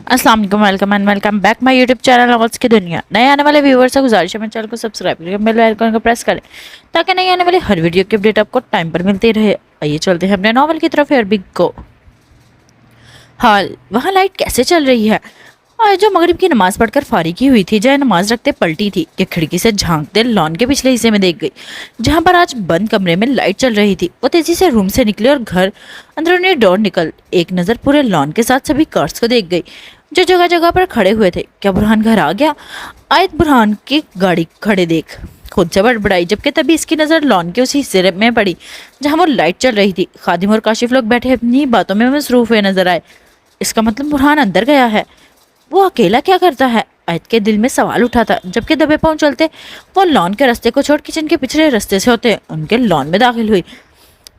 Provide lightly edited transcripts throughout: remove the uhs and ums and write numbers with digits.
अस्सलाम वालेकुम, welcome and welcome back my YouTube channel novels की दुनिया। नए आने वाले व्यूअर्स से गुजारिश है मेरे चैनल को सब्सक्राइब करके बेल आइकन को प्रेस करें ताकि नई आने वाली हर वीडियो की अपडेट आपको टाइम पर मिलती रहे। आइए चलते हैं अपने नॉवल की तरफ। हेयर बिग को हाल वहाँ लाइट कैसे चल रही है। और जो मगरिब की नमाज पढ़कर फारिगी हुई थी, जय नमाज रखते पलटी थी कि खिड़की से झांकते लॉन के पिछले हिस्से में देख गई जहां पर आज बंद कमरे में लाइट चल रही थी। वो तेजी से रूम से निकली और घर अंदरूनी डोर निकल एक नजर पूरे लॉन के साथ सभी कार्ड्स को देख गई जो जगह जगह पर खड़े हुए थे। क्या बुरहान घर आ गया? आयत बुरहान की गाड़ी खड़े देख खुद से बड़बड़ाई, जबकि तभी इसकी नजर लॉन के उसी हिस्से में पड़ी जहां वो लाइट चल रही थी। खादिम और काशिफ लोग बैठे अपनी बातों में मसरूफ हुए नजर आए। इसका मतलब बुरहान अंदर गया है। वो अकेला क्या करता है? आयत के दिल में सवाल उठा था। जबकि दबे पांव चलते वो लॉन के रास्ते को छोड़ किचन के पिछले रास्ते से होते उनके लॉन में दाखिल हुई।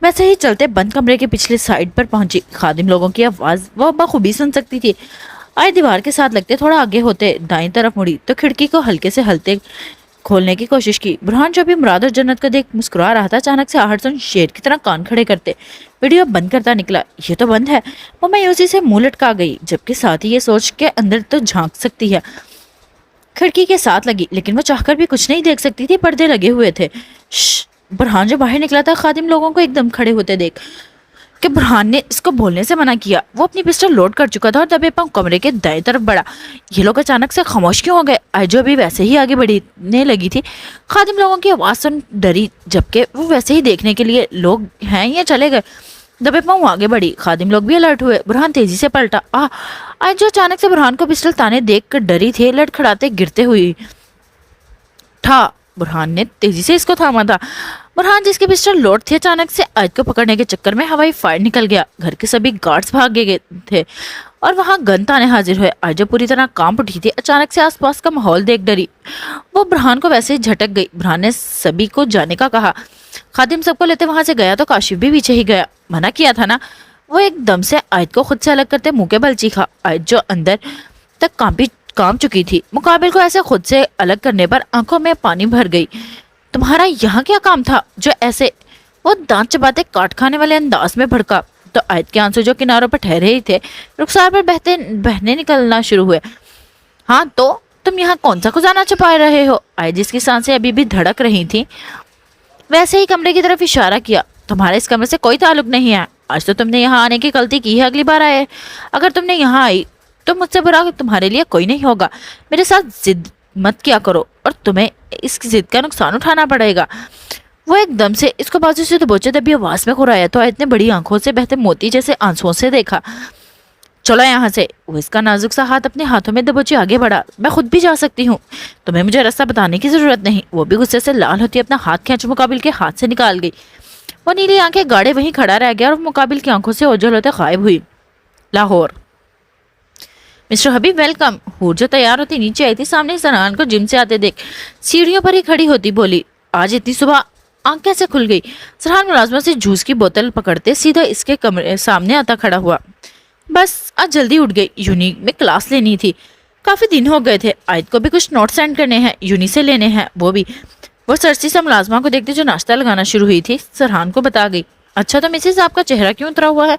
वैसे ही चलते बंद कमरे के पिछले साइड पर पहुंची। खादिम लोगों की आवाज वो बखूबी सुन सकती थी। आए दीवार के साथ लगते थोड़ा आगे होते दाईं तरफ मुड़ी तो खिड़की को हल्के से हलते खोलने की कोशिश की। बुरहान जो भी मुराद और जन्नत को देख मुस्कुरा रहा था, अचानक से आहट सुन शेर की तरह कान खड़े करते वीडियो बंद करता निकला। ये तो बंद है। वो मायूसी से मुंह लटका गई, जबकि साथ ही ये सोच के अंदर तो झांक सकती है। खिड़की के साथ लगी, लेकिन वो चाहकर भी कुछ नहीं देख सकती थी, पर्दे लगे हुए थे। बुरहान जो बाहर निकला था, खादिम लोगों को एकदम खड़े होते देख कि बुरहान ने इसको बोलने से मना किया। वो अपनी पिस्टल लोड कर चुका था और दबे पांव कमरे के दाएं तरफ बढ़ा। ये लोग अचानक से खामोश क्यों हो गए? आयजो भी वैसे ही आगे बढ़ने लगी थी। खादिम लोगों की आवाज सुन डरी, जबकि वो वैसे ही देखने के लिए लोग हैं या चले गए। दबे पांव आगे बढ़ी, खादिम लोग भी अलर्ट हुए। बुरहान तेजी से पलटा। आयजो अचानक से बुरहान को पिस्टल ताने देख कर डरी थी, लड़खड़ाते गिरते हुई था। बुरहान ने तेजी से इसको थामा था। बुरहान जिसके पिस्टल लोड थे, अचानक से आयत को पकड़ने के चक्कर में हवाई फायर निकल गया। घर के सभी गार्ड्स भाग गए थे और वहां गन ताने हाजिर हुए। आयत पूरी तरह कांप उठी थी। अचानक से आसपास का माहौल देख डरी। वो बुरहान को वैसे ही झटक गई। बुरहान ने सभी को जाने का कहा। खादिम सबको लेते वहां से गया तो काशिफ भी पीछे ही गया। मना किया था ना। वो एकदम से आयत को खुद से अलग करते मुंह के बल चीखा। आयत जो अंदर तक काम चुकी थी, मुकाबिल को ऐसे खुद से अलग करने पर आंखों में पानी भर गई। तुम्हारा यहाँ क्या काम था जो ऐसे? वो दांत चबाते काट खाने वाले अंदाज में भड़का तो आयत के आंसू जो किनारों पर ठहरे ही थे, रुखसार पर बहने निकलना शुरू हुए। हाँ तो तुम यहाँ कौन सा खजाना छुपा रहे हो? आयत जिसकी सांसें अभी भी धड़क रही थी, वैसे ही कमरे की तरफ इशारा किया। तुम्हारे इस कमरे से कोई ताल्लुक नहीं है। आज तो तुमने यहाँ आने की गलती की है, अगली बार आए अगर तुमने यहाँ आई तो मुझसे बुरा तुम्हारे लिए कोई नहीं होगा। मेरे साथ जिद मत किया करो और तुम्हें इस जिद का नुकसान उठाना पड़ेगा। वो एकदम से इसको बाजू से दबोचे दबी आवाज में घुराया तो इतने बड़ी आंखों से बहते मोती जैसे आंसुओं से देखा। चलो यहाँ से। वो इसका नाजुक सा हाथ अपने हाथों में दबोचे आगे बढ़ा। मैं खुद भी जा सकती हूँ, तुम्हें मुझे रास्ता बताने की जरूरत नहीं। वो भी गुस्से से लाल होती अपना हाथ खींच मुकाबिल के हाथ से निकाल गई। वो नीली आंखें गाड़े वहीं खड़ा रह गया और मुकाबिल की आंखों से ओझल होते गायब हुई। लाहौर। मिस्टर हबीब वेलकम। हूर जो तैयार होती नीचे आई थी, सामने सनान को जिम से आते देख सीढ़ियों पर ही खड़ी होती बोली, आज इतनी सुबह आंख कैसे खुल गई? सरहान मुलाजमा से जूस की बोतल पकड़ते सीधा इसके कमरे सामने आता खड़ा हुआ। बस आज जल्दी उठ गई, यूनी में क्लास लेनी थी, काफी दिन हो गए थे। आयत को भी कुछ नोट सेंड करने हैं, यूनी से लेने हैं वो भी। वो सरसी से मुलाजमा को देखते जो नाश्ता लगाना शुरू हुई थी, सरहान को बता गई। अच्छा तो मिसेज आपका चेहरा क्यों उतरा हुआ है?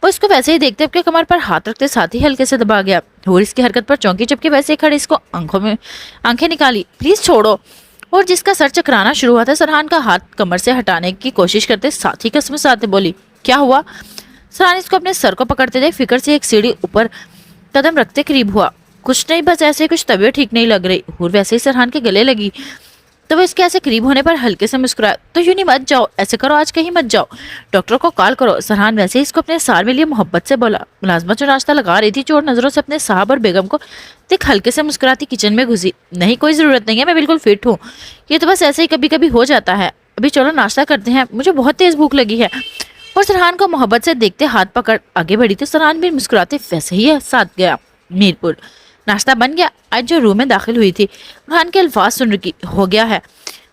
वो इसको वैसे ही देखते अपने कमर पर हाथ रखते साथ ही हल्के से दबा गया। और इसकी हरकत पर चौंकी, जबकि वैसे ही खड़े इसको आंखों में आंखें निकाली। प्लीज छोड़ो। और जिसका सर चकराना शुरू हुआ था, सरहान का हाथ कमर से हटाने की कोशिश करते साथ ही कसमसाते बोली, क्या हुआ? सरहान इसको अपने सर को पकड़ते थे फिक्र से एक सीढ़ी ऊपर कदम रखते करीब हुआ। कुछ नहीं, बस ऐसे कुछ तबीयत ठीक नहीं लग रही। और वैसे ही सरहान के गले लगी तो वो इसके ऐसे करीब होने पर हल्के से मुस्कुराया। तो यूं नहीं, मत जाओ, ऐसे करो आज कहीं मत जाओ, डॉक्टर को कॉल करो। सरहान वैसे ही इसको अपने सार में लिए मोहब्बत से बोला। मुलाजमा जो नाश्ता लगा रही थी, चोर नजरों से अपने साहब और बेगम को देख हल्के से मुस्कुराती किचन में घुसी। नहीं कोई जरूरत नहीं है, मैं बिल्कुल फिट हूँ, ये तो बस ऐसे ही कभी कभी हो जाता है। अभी चलो नाश्ता करते हैं, मुझे बहुत तेज भूख लगी है। और सरहान को मोहब्बत से देखते हाथ पकड़ आगे बढ़ी तो सरहान भी मुस्कुराते वैसे ही साथ गया। मीरपुर। नाश्ता बन गया। आज जो रूम में दाखिल हुई थी, बुरहान के अल्फाज सुन रही हो गया है।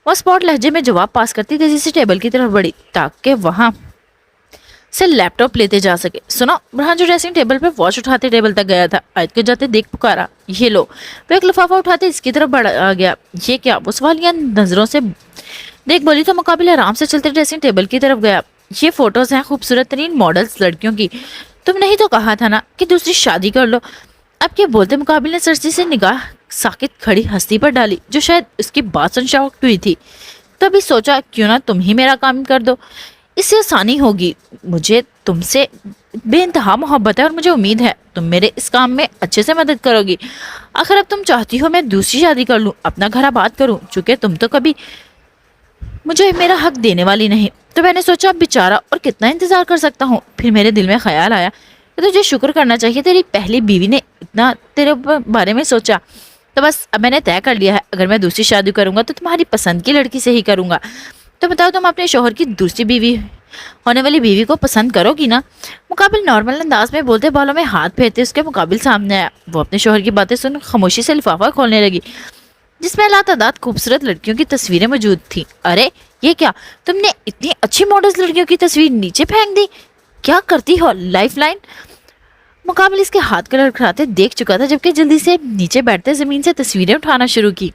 वो स्पॉट लहजे में जवाब पास करती तेजी से टेबल की तरफ बढ़ी ताकि वहां से लैपटॉप लेते जा सके। सुनो। बुरहान जो ड्रेसिंग टेबल पर वॉच उठाते टेबल तक गया था, आयत को जाते देख पुकारा, ये लो। वो एक लिफाफा उठाते इसकी तरफ बढ़ आ गया। ये क्या? वो सवालिया नजरों से देख बोली तो मुकाबिल आराम से चलते ड्रेसिंग टेबल की तरफ गया। ये फोटोज हैं खूबसूरत तरीन मॉडल्स लड़कियों की। तुमने ही तो कहा था ना कि दूसरी शादी कर लो। अब ये बोलते मुकाबिल ने सरसी से निगाह साकित खड़ी हस्ती पर डाली, जो शायद उसकी बात सुन शॉक्ड हुई थी। तभी सोचा क्यों ना तुम ही मेरा काम कर दो, इससे आसानी होगी। मुझे तुमसे बेइंतहा मोहब्बत है और मुझे उम्मीद है तुम मेरे इस काम में अच्छे से मदद करोगी। आखिर अब तुम चाहती हो मैं दूसरी शादी कर लूँ, अपना घर आबाद करूँ, चूँकि तुम तो कभी मुझे मेरा हक देने वाली नहीं। तो मैंने सोचा अब बेचारा और कितना इंतजार कर सकता हूँ। फिर मेरे दिल में ख्याल आया कि तुझे शुक्र करना चाहिए, तेरी पहली बीवी ने इतना तेरे बारे में सोचा। तो बस अब मैंने तय कर लिया है, अगर मैं दूसरी शादी करूंगा तो तुम्हारी पसंद की लड़की से ही करूंगा। तो बताओ तुम अपने शोहर की दूसरी बीवी होने वाली बीवी को पसंद करोगी ना? मुकाबिल नॉर्मल अंदाज में बोलते बालों में हाथ फेरते उसके मुकाबिल सामने आया। वो अपने शोहर की बातें सुन खामोशी से लिफाफा खोलने लगी, जिसमें लातादाद खूबसूरत लड़कियों की तस्वीरें मौजूद थी। अरे ये क्या, तुमने इतनी अच्छी मॉडल्स लड़कियों की तस्वीर नीचे फेंक दी? क्या करती हो लाइफ लाइन? मुकाबिल इसके हाथ के लड़खड़ाते देख चुका था, जबकि जल्दी से नीचे बैठते जमीन से तस्वीरें उठाना शुरू की।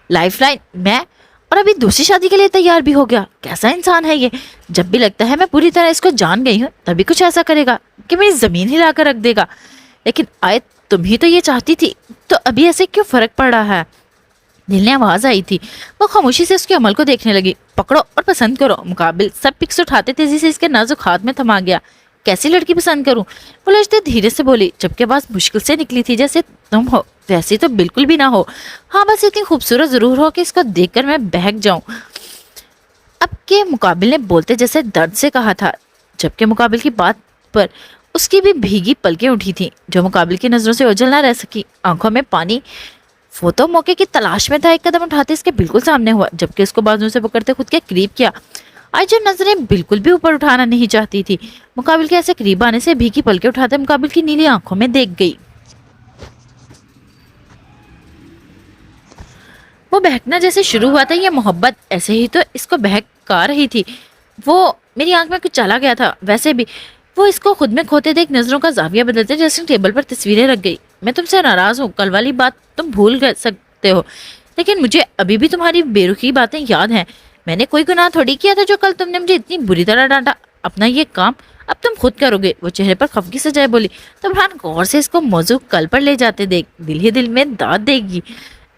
लाइफ लाइन मैं, और अभी दूसरी शादी के लिए तैयार भी हो गया। कैसा इंसान है ये, जब भी लगता है मैं पूरी तरह इसको जान गई हूँ तभी कुछ ऐसा करेगा कि मेरी जमीन हिला कर रख देगा। लेकिन आए तुम ही तो ये चाहती थी, तो अभी ऐसे क्यों फर्क पड़ रहा है? दिल ने आवाज आई थी। वो खामोशी से उसके अमल को देखने लगी। पकड़ो और पसंद करो। मुकाबिल सब पिक्स उठाते तेजी से इसके नाजुक हाथ में थमा गया। कैसी लड़की पसंद करूं? वो लड़ते धीरे से बोली, जबकि आवाज मुश्किल से निकली थी। जैसे तुम हो वैसी तो बिल्कुल भी ना हो, हाँ बस इतनी खूबसूरत जरूर हो कि इसको देखकर मैं बहक जाऊं। अब के मुकाबिल ने बोलते जैसे दर्द से कहा था, जबकि मुकाबिल की बात पर उसकी भी भीगी पलकें उठी थी, जो मुकाबिल की नजरों से ओझल ना रह सकी। आंखों में पानी। वो तो मौके की तलाश में था। एक कदम उठाते इसके बिल्कुल सामने हुआ, जबकि उसको बाजुओं से पकड़ते खुद के करीब किया। आज जो नजरें बिल्कुल भी ऊपर उठाना नहीं चाहती थी, मुकाबिल के ऐसे करीब आने से भीगी पलके उठाते मुकाबिल की नीली आंखों में देख गई। वो बहकना जैसे शुरू हुआ था, ये मोहब्बत ऐसे ही तो इसको बहका रही थी। वो मेरी आंख में कुछ चला गया था। वैसे भी वो इसको खुद में खोते देख नजरों का जाविया बदलते जैसे टेबल पर तस्वीरें रख गई। मैं तुमसे नाराज हूँ, कल वाली बात तुम भूल सकते हो, लेकिन मुझे अभी भी तुम्हारी बेरुखी बातें याद हैं। मैंने कोई गुनाह थोड़ी किया था जो कल तुमने मुझे इतनी बुरी तरह डांटा। अपना ये काम अब तुम खुद करोगे। वो चेहरे पर खफगी सजाए बोली। तो बुरहान गौर से इसको मौजू कल पर ले जाते देख दिल ही दिल में दाद देगी।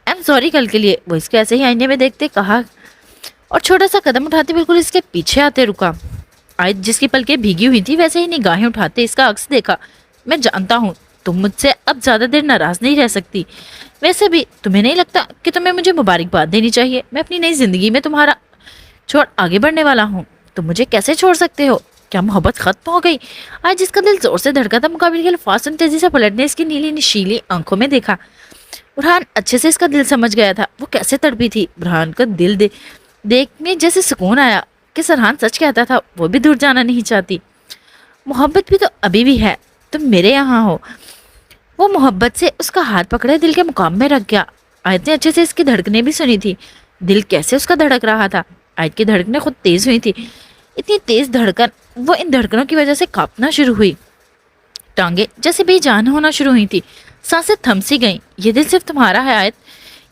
आई एम सॉरी कल के लिए। वो इसके ऐसे ही आईने में देखते कहा और छोटा सा कदम उठाते बिल्कुल इसके पीछे आते रुका। आज जिसकी पलकें भीगी हुई थी वैसे ही निगाहें उठाते इसका अक्स देखा। मैं जानता हूँ तुम मुझसे अब ज्यादा देर नाराज नहीं रह सकती। वैसे भी तुम्हें नहीं लगता कि तुम्हें मुझे मुबारकबाद देनी चाहिए? मैं अपनी नई जिंदगी में तुम्हारा छोड़ आगे बढ़ने वाला हूँ। तुम मुझे कैसे छोड़ सकते हो? क्या मोहब्बत खत्म हो गई? आज जिसका दिल जोर से धड़का था, मुकाबिल के अल्फाज सुन तेजी से पलटने इसकी नीली नशीली आंखों में देखा। बुरहान अच्छे से इसका दिल समझ गया था। वो कैसे तड़पी थी। बुरहान को दिल देख में जैसे सुकून आया कि सरहान सच कहता था, वो भी दूर जाना नहीं चाहती। मोहब्बत भी तो अभी भी है, तुम मेरे यहाँ हो। वो मोहब्बत से उसका हाथ पकड़े दिल के मुकाम में रख गया। आयत ने अच्छे से इसकी धड़कने भी सुनी थी। दिल कैसे उसका धड़क रहा था। आयत की धड़कनें खुद तेज हुई थी। इतनी तेज धड़कन, वो इन धड़कनों की वजह से कांपना शुरू हुई। टांगे जैसे बेजान होना शुरू हुई थी। सांसें थम सी गईं। ये दिल सिर्फ तुम्हारा है आयत,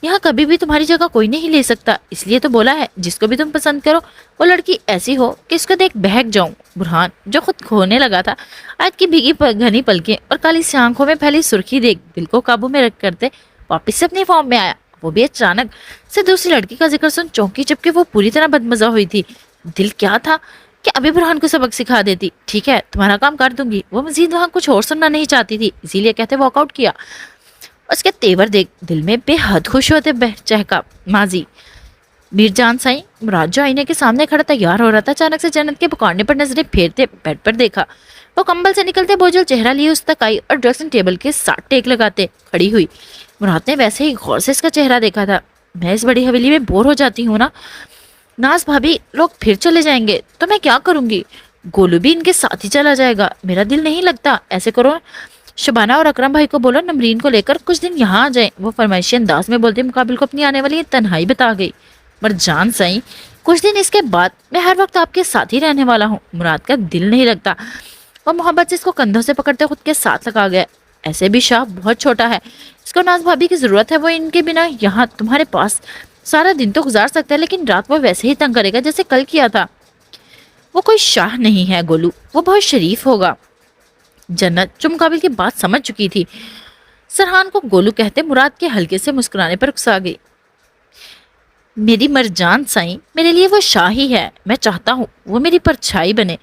यहाँ कभी भी तुम्हारी जगह कोई नहीं ले सकता। इसलिए तो बोला है जिसको भी तुम पसंद करो वो लड़की ऐसी हो कि इसको देख बहक जाऊं। बुरहान जो खुद खोने लगा था, आयत की भीगी घनी पलकें और काली सी आंखों में फैली सुर्खी देख दिल को काबू में रख करते वापिस से अपनी फॉर्म में आया। वो भी अचानक से दूसरी लड़की का जिक्र सुन चौंकी, जबकि वो पूरी तरह बदमजा हुई थी। दिल क्या था कि अभी बुरहान को सबक सिखा देती। ठीक है तुम्हारा काम कर दूंगी। वो मजीद वहां कुछ और सुनना नहीं चाहती थी, इसीलिए कहते वॉकआउट किया। उसके तेवर देख दिल में बेहद खुश होते चहका। माजी मीरजान साईं मुराद जो आईने के सामने खड़ा तैयार हो रहा था, अचानक से जन्नत के पुकारने पर नजरें फेरते बेड पर देखा। वो कंबल से निकलते बोझल चेहरा लिए उस तक आई और ड्रेसिंग टेबल के साथ टेक लगाते खड़ी हुई। मुराद ने वैसे ही गौर से इसका चेहरा देखा था। मैं इस बड़ी हवेली में बोर हो जाती हूँ ना नाज भाभी, लोग फिर चले जाएंगे तो मैं क्या करूंगी? गोलू भी इनके साथ ही चला जाएगा, मेरा दिल नहीं लगता। ऐसे करो शबाना और अकरम भाई को बोलो नमरीन को लेकर कुछ दिन यहाँ आ जाए। वो फरमाइशी अंदाज में बोलते मुकाबिल को अपनी आने वाली तन्हाई बता गई। मरजान साईं कुछ दिन इसके बाद मैं हर वक्त आपके साथ ही रहने वाला हूँ। मुराद का दिल नहीं लगता। वो मोहब्बत से इसको कंधों से पकड़ते खुद के साथ लगा गया। ऐसे भी शाह बहुत छोटा है, इसको नाज भाभी की जरूरत है। वो इनके बिना यहाँ तुम्हारे पास सारा दिन तो गुजार सकता है, लेकिन रात वो वैसे ही तंग करेगा जैसे कल किया था। वो कोई शाह नहीं है गोलू, वो बहुत शरीफ होगा। जन्नत जो मुकाबिल की बात समझ चुकी थी, सरहान को गोलू कहते मुराद के हल्के से मुस्कुराने पर गुस्सा गई। मेरी मरजान साईं, मेरे लिए वो शाही है, मैं चाहता हूँ वो मेरी परछाई बने।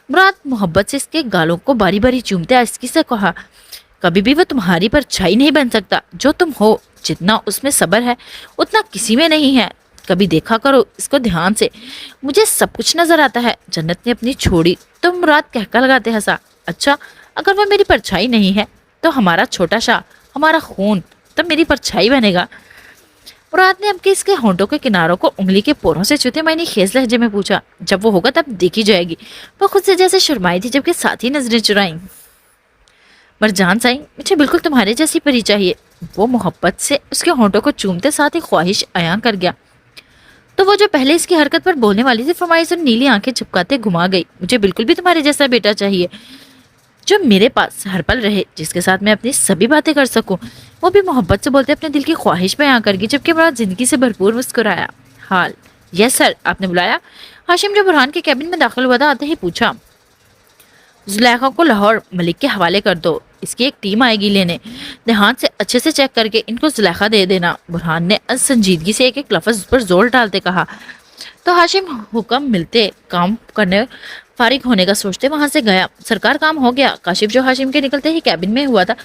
मुराद मोहब्बत से इसके गालों को बारी बारी चूमते आहिस्ती से कहा, कभी भी वो तुम्हारी परछाई नहीं बन सकता। जो तुम हो, जितना उसमें सब्र है उतना किसी में नहीं है। कभी देखा करो इसको ध्यान से, मुझे सब कुछ नजर आता है। जन्नत ने अपनी छोड़ी तो मुराद कहका लगाते हंसा। अच्छा, अगर वो मेरी परछाई नहीं है तो हमारा छोटा शाह, हमारा खून तब मेरी परछाई बनेगा। मुराद ने अब के इसके होंठों के किनारों को उंगली के पोरों से छूते मैंने खेज लहजे में पूछा, जब वो होगा तब देखी जाएगी। वो खुद से जैसे शर्माई थी जबकि साथ ही नजरें चुराई। मरजान साईं, मुझे बिल्कुल तुम्हारे जैसी परी चाहिए। वो मोहब्बत से उसके होंठों को चूमते साथ ही ख्वाहिश अयां कर गया। तो वो जो पहले इसकी हरकत पर बोलने वाली थी फरमाइश और नीली आंखें चिपकाते घुमा गई। मुझे बिल्कुल भी तुम्हारे जैसा बेटा चाहिए, जो मेरे पास हर पल रहे, जिसके साथ मैं अपनी सभी बातें कर सकूं। वो भी मोहब्बत से बोलते अपने दिल की ख्वाहिश बयां करगी, जबकि मुराद जिंदगी से भरपूर मुस्कुराया। हाल, यस सर, आपने बुलाया? हाशिम जो बुरहान के कैबिन में दाखिल हुआ था आते ही पूछा। जुलेखा को लाहौर मलिक के हवाले कर दो, इसकी एक टीम आएगी लेने। ध्यान से अच्छे से चेक करके इनको जुलेखा दे देना। बुरहान ने संजीदगी से एक एक लफ्ज पर जोर डालते कहा। तो हाशिम हुक्म मिलते काम करने फारिग होने का सोचते वहां से गया। सरकार, काम हो गया। काशिफ जो हाशिम के निकलते ही कैबिन में हुआ था,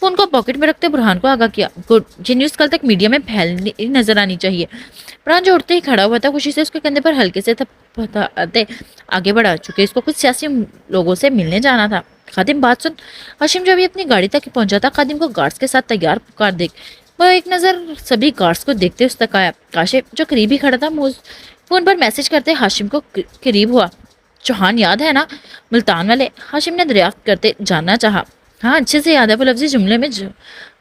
फोन को पॉकेट में रखते बुरहान को आगाह किया। गुड, ये न्यूज़ कल तक मीडिया में फैलनी नजर आनी चाहिए। बुरहान जो उठते ही खड़ा हुआ था, खुशी से उसके कंधे पर हल्के से थपथपाते आगे बढ़ा, चुके इसको कुछ सियासी लोगों से मिलने जाना था। खादिम, बात सुन। हाशिम जो अभी अपनी गाड़ी तक पहुंचा था, खादिम को गार्ड्स के साथ तैयार पुकार देख वह एक नज़र सभी गार्ड्स को देखते उस तक आया। काशिफ जो करीब ही खड़ा था, फोन पर मैसेज करते हाशिम को करीब हुआ। चौहान याद है ना, मुल्तान वाले? हाशिम ने दरियाफ्त करते जानना चाहा। हाँ, अच्छे से याद है। वो लफ्ज़ी जुमले में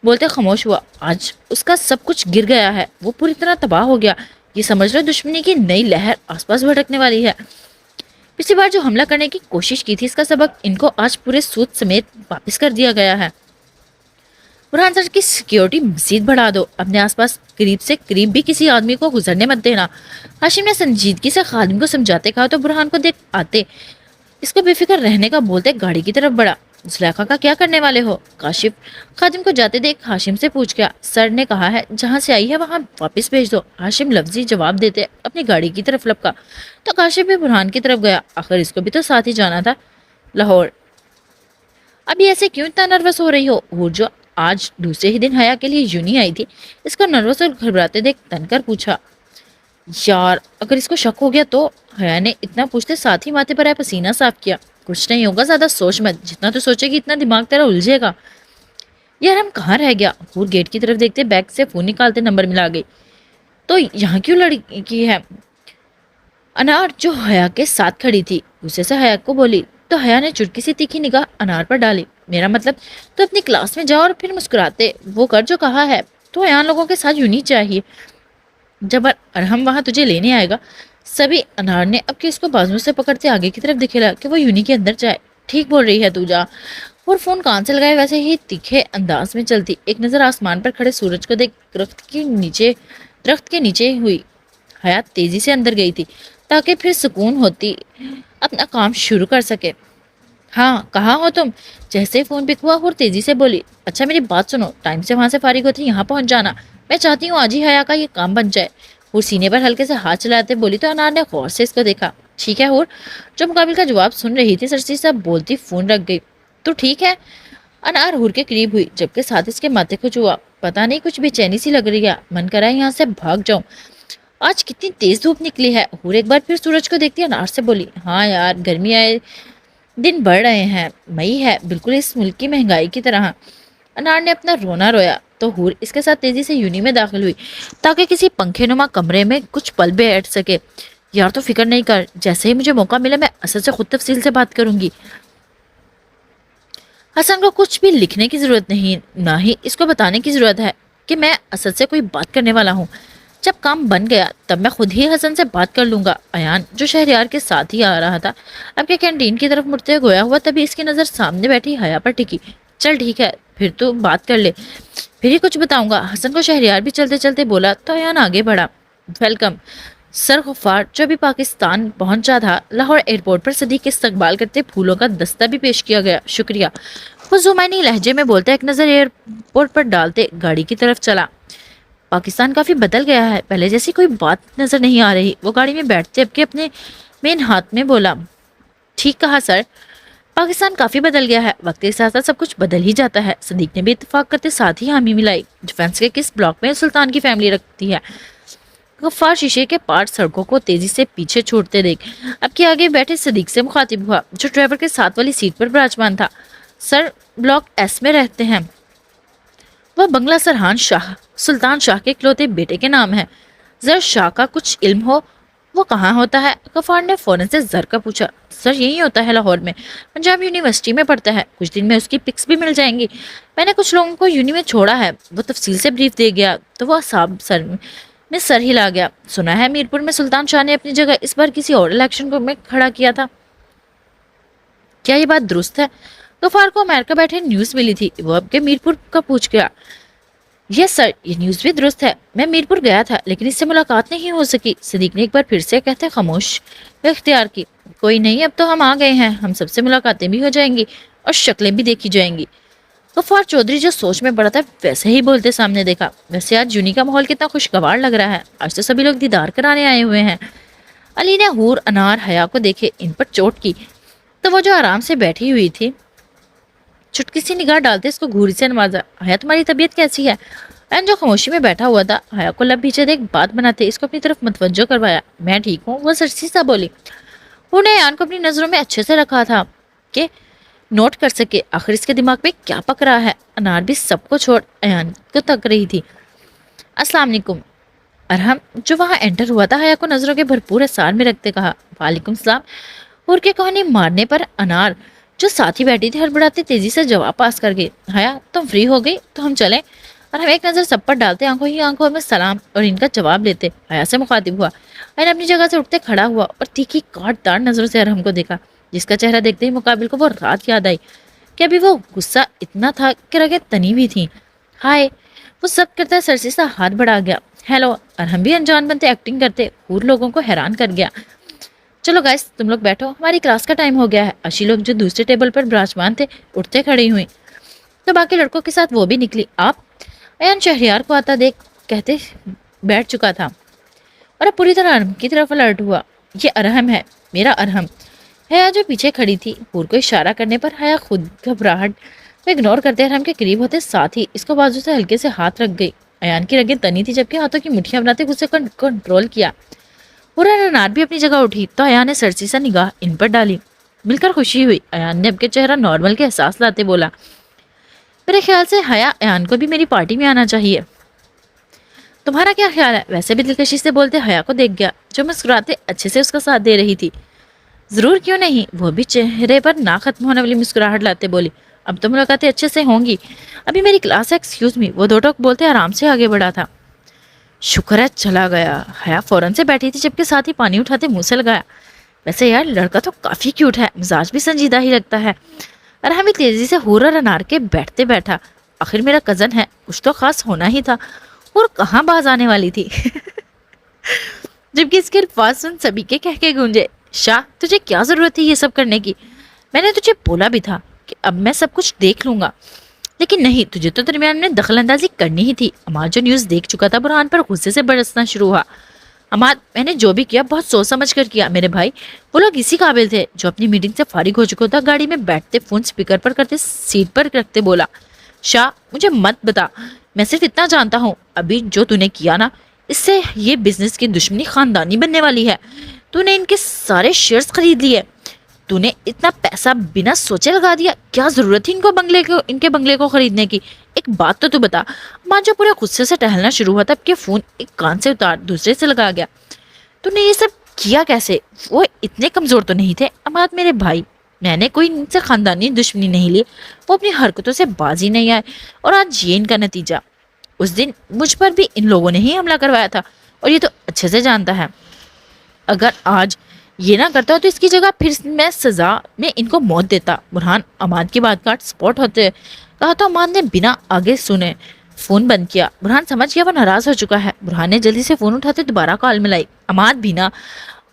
बोलते खामोश हुआ। आज उसका सब कुछ गिर गया है, वो पूरी तरह तबाह हो गया। ये समझ लो दुश्मनी की नई लहर आसपास भड़कने वाली है। पिछली बार जो हमला करने की कोशिश की थी, इसका सबक इनको आज पूरे सूद समेत वापस कर दिया गया है। बुरहान सर की सिक्योरिटी मजीद बढ़ा दो, अपने आसपास करीब से करीब भी किसी आदमी को गुजरने मत देना। हाशिम ने संजीदगी से खादिम को समझाते कहा तो बुरहान को देख आते इसको बेफिक्र रहने का बोलते गाड़ी की तरफ बढ़ा। जुलेखा का क्या करने वाले हो? काशिफ खादिम को जाते देख हाशिम से पूछ गया। सर ने कहा है जहां से आई है वहां वापस भेज दो। हाशिम लफ्जी जवाब देते अपनी गाड़ी की तरफ लपका तो काशिफ भी बुरहान की तरफ गया। आखिर इसको भी तो साथ ही जाना था लाहौर। अभी ऐसे क्यों इतना नर्वस हो रही हो? हूर जो आज दूसरे ही दिन हया के लिए यूनी आई थी, इसको नर्वस और घबराते देख तनकर पूछा। यार, अगर इसको शक हो गया तो? हया ने इतना पूछते साथ ही माथे पर आया पसीना साफ किया। कुछ नहीं होगा, ज्यादा सोच मत, जितना तो सोचेगी इतना दिमाग तेरा उलझेगा। यार, हम कहाँ रह गया? हूर गेट की तरफ देखते बैग से फोन निकालते नंबर मिला गई। तो यहाँ क्यों लड़की है? अनार जो हया के साथ खड़ी थी गुस्से से हया को बोली तो हया ने चुटकी सी तीखी निगाह अनार पर डाली। मेरा मतलब तो अपनी क्लास में जाओ और फिर मुस्कुराते वो कर जो कहा है। तो यहाँ लोगों के साथ यूनी चाहिए। जब अरहम वहां तुझे लेने आएगा। सभी अनार ने अब के इसको बाजू से पकड़ते आगे की तरफ दिखेला कि वो यूनी के अंदर जाए। ठीक बोल रही है तू, जा। और फोन कान से लगाए वैसे ही तीखे अंदाज में चलती एक नजर आसमान पर खड़े सूरज को देख दरख्त के नीचे हुई। हयात तेजी से अंदर गई थी ताकि फिर सुकून होती अपना काम शुरू कर सके। हाँ, कहाँ हो तुम? जैसे फोन पिक हुआ और तेजी से बोली। अच्छा, मेरी बात सुनो, टाइम से वहां से फारिग होती यहाँ पहुंच जाना। मैं चाहती हूँ आज ही हया का ये काम बन जाए। और सीने पर हल्के से हाथ चलाते बोली तो अनार ने गौर से इसको देखा। ठीक है हूर, जो मुकाबिल का जवाब सुन रही थी सरसी साहब बोलती फोन रख गई। तो ठीक है। अनार हूर के करीब हुई जबकि साथ इसके माथे को छुआ। पता नहीं कुछ बेचैनी सी लग रही है, मन करा यहाँ से भाग जाऊं। आज कितनी तेज धूप निकली है। हूर एक बार फिर सूरज को देखती अनार से बोली। हाँ यार, गर्मी आए दिन बढ़ रहे हैं, मई है बिल्कुल इस मुल्क की महंगाई की तरह। अनार ने अपना रोना रोया तो हूर इसके साथ तेजी से यूनी में दाखिल हुई ताकि किसी पंखे नुमा कमरे में कुछ पल बैठ सके। यार तो फिक्र नहीं कर, जैसे ही मुझे मौका मिले मैं असद से खुद तफसील से बात करूंगी। हसन को कुछ भी लिखने की जरूरत नहीं, ना ही इसको बताने की जरूरत है कि मैं असद से कोई बात करने वाला हूँ। जब काम बन गया तब मैं खुद ही हसन से बात कर लूंगा। अयान जो शहरयार के साथ ही आ रहा था अब के कैंटीन की तरफ मुड़ते गोया हुआ, तभी इसकी नज़र सामने बैठी हया पर टिकी। चल ठीक है, फिर तो बात कर ले, फिर ही कुछ बताऊंगा। हसन को शहरयार भी चलते चलते बोला तो अयान आगे बढ़ा। वेलकम। सर गफ्फार जो अभी पाकिस्तान पहुंचा था, लाहौर एयरपोर्ट पर सदीक के इस्तकबाल करते फूलों का दस्ता भी पेश किया गया। शुक्रिया, वो जुमानी लहजे में बोलते एक नज़र एयरपोर्ट पर डालते गाड़ी की तरफ चला। पाकिस्तान काफ़ी बदल गया है, पहले जैसी कोई बात नज़र नहीं आ रही। वो गाड़ी में बैठते जबकि अपने मेन हाथ में बोला, ठीक कहा सर, पाकिस्तान काफ़ी बदल गया है, वक्त के साथ साथ सब कुछ बदल ही जाता है। सदीक ने भी इत्तेफाक करते साथ ही हामी मिलाई। डिफेंस के किस ब्लॉक में सुल्तान की फैमिली रखती है? गफ्फार शीशे के पार्ट सड़कों को तेजी से पीछे छोड़ते देख अब के आगे बैठे सदीक से मुखातिब हुआ, जो ड्राइवर के साथ वाली सीट पर विराजमान था। सर, ब्लॉक एस में रहते हैं। वह बंगला सरहान शाह सुल्तान शाह के इकलौते बेटे के नाम है। जर शाह का कुछ इल्म हो, वो कहाँ होता है? गफ्फार ने फौरन से जर का पूछा। सर, यही होता है, लाहौर में, पंजाब यूनिवर्सिटी में पढ़ता है। कुछ दिन में उसकी पिक्स भी मिल जाएंगी। मैंने कुछ लोगों को यूनि में छोड़ा है। वो तफसील से ब्रीफ दे गया तो वह साहब सर हिला गया। सुना है मीरपुर में सुल्तान शाह ने अपनी जगह इस बार किसी और इलेक्शन को में खड़ा किया था, क्या ये बात दुरुस्त है? गफ्फार को अमेरिका बैठे न्यूज़ मिली थी, वो अब के मीरपुर का पूछ गया। यस सर, ये न्यूज़ भी दुरुस्त है। मैं मीरपुर गया था लेकिन इससे मुलाकात नहीं हो सकी। सदीक ने एक बार फिर से कहते खामोश इख्तियार की। कोई नहीं, अब तो हम आ गए हैं, हम सबसे मुलाकातें भी हो जाएंगी और शक्लें भी देखी जाएंगी। गफ्फार चौधरी जो सोच में पड़ा था वैसे ही बोलते सामने देखा। वैसे आज यूनी का माहौल कितना खुशगवार लग रहा है। आज तो सभी लोग दीदार कराने आए हुए हैं। अली ने हूर, अनार, हया को देखे इन पर चोट की तो वो जो आराम से बैठी हुई थी, चुटकी सी निगाह डालते इसको घूरी से नवाजा। हया, तुम्हारी तबीयत कैसी है? एन जो खामोशी में बैठा हुआ था, हया को लब पीछे देख बात बनाते इसको अपनी तरफ मतवज्जो करवाया। मैं ठीक हूँ, वो सरसी सा बोली। उन्हें अयान को अपनी नजरों में अच्छे से रखा था कि नोट कर सके आखिर इसके दिमाग में क्या पक रहा है। अनार भी सबको छोड़ अयान को तक रही थी। अस्सलाम वालेकुम। अरहम जो वहाँ एंटर हुआ था, हया को नजरों के भरपूर असार में रखते कहा, वालेकुम सलाम। और के कहानी मारने पर अनार जो साथ ही बैठी थी हड़बड़ाते तेजी से जवाब पास कर गई। हया, तुम फ्री हो गई तो हम चलें? और हम एक नज़र सब पर डालते आंखों ही आंखों में सलाम और इनका जवाब लेते हया से मुखातिब हुआ। हया अपनी जगह से उठते खड़ा हुआ और तीखी काटदार नजरों से अरहम को देखा, जिसका चेहरा देखते ही मुकाबिल को वो रात याद आई कि अभी वो गुस्सा इतना था कि रगे तनी भी थी। हाय, वो सब करता सरसी सा हाथ बढ़ा गया। हेलो। अरहम भी अनजान बनते एक्टिंग करते हूर लोगों को हैरान कर गया। चलो गाइस, तुम लोग बैठो, हमारी क्लास का टाइम हो गया है। अशी लोग जो दूसरे टेबल पर विराजमान थे उठते खड़ी हुई तो बाकी लड़कों के साथ वो भी निकली। आप? अयान शहरियार को आता देख कहते बैठ चुका था और अब पूरी तरह अरहम की तरफ अलर्ट हुआ। ये अरहम है, मेरा अरहम। हया जो पीछे खड़ी थी हूर को इशारा करने पर हया खुद घबराहट को इग्नोर करते अरहम के करीब होते साथ ही इसको बाजू से हल्के से हाथ रख गई। अयान की रगें तनी थी जबकि हाथों की मुठ्ठियां बनाते गुस्से को कंट्रोल किया। पूरा अनार भी अपनी जगह उठी तो अयान ने सरसी सा निगाह इन पर डाली। मिलकर खुशी हुई। अयान ने अब के चेहरा नॉर्मल के एहसास लाते बोला, मेरे ख्याल से हया अयान को भी मेरी पार्टी में आना चाहिए। तुम्हारा क्या ख्याल है? वैसे भी दिलकशी से बोलते हया को देख गया जो मुस्कुराते अच्छे से उसका साथ दे रही थी। जरूर, क्यों नहीं। वो भी चेहरे पर ना खत्म होने वाली मुस्कुराहट लाते बोली, अब तो मुलाकातें अच्छे से होंगी, अभी मेरी क्लास है, एक्सक्यूज मी। वो दो टोक बोलते आराम से आगे बढ़ा था। शुक्र है चला गया। हया फौरन से बैठी थी जबकि साथ ही पानी उठाते मुंह से लगाया। वैसे यार लड़का तो काफी क्यूट है, मिजाज भी संजीदा ही लगता है। अरहम भी तेजी से हूर और अनार के बैठते बैठा, आखिर मेरा कजन है, कुछ तो खास होना ही था। और कहाँ बाज आने वाली थी जबकि इसके अल्फाज सुन सभी के कह के गूंजे, शाह तुझे क्या जरूरत थी ये सब करने की? मैंने तुझे बोला भी था कि अब मैं सब कुछ देख लूंगा, लेकिन नहीं, तुझे तो दरमियान में दखल अंदाजी करनी ही थी। अमाद जो न्यूज़ देख चुका था बुरहान पर गुस्से से बरसना शुरू हुआ। अमाद, मैंने जो भी किया बहुत सोच समझ कर किया मेरे भाई। वो लोग इसी काबिल थे। जो अपनी मीटिंग से फारिग हो चुका था गाड़ी में बैठते फोन स्पीकर पर करते सीट पर रखते बोला, शाह मुझे मत बता, मैं सिर्फ इतना जानता हूँ अभी जो तूने किया ना, इससे ये बिजनेस की दुश्मनी खानदानी बनने वाली है। तूने इनके सारे शेयर्स खरीद लिए, तूने इतना पैसा बिना सोचे लगा दिया, क्या जरूरत थी इनके बंगले को खरीदने की? एक बात तो तू बता। मां जो पूरे गुस्से से टहलना शुरू हुआ तब के फोन एक कान से उतार दूसरे से लगा गया। तूने ये सब किया कैसे? वो इतने कमजोर तो नहीं थे अमाद मेरे भाई, मैंने कोई इनसे खानदानी दुश्मनी नहीं ली, वो अपनी हरकतों से बाजी नहीं आए और आज ये इनका नतीजा। उस दिन मुझ पर भी इन लोगों ने ही हमला करवाया था और ये तो अच्छे से जानता है। अगर आज ये ना करता तो इसकी जगह फिर मैं सजा में इनको मौत देता। बुरहान अमाद की बात काट स्पॉट होते कहा तो अमाद ने बिना आगे सुने फोन बंद किया। बुरहान समझ गया वो नाराज हो चुका है। बुरहान ने जल्दी से फोन उठाते दोबारा कॉल मिलाई। अमाद भी ना।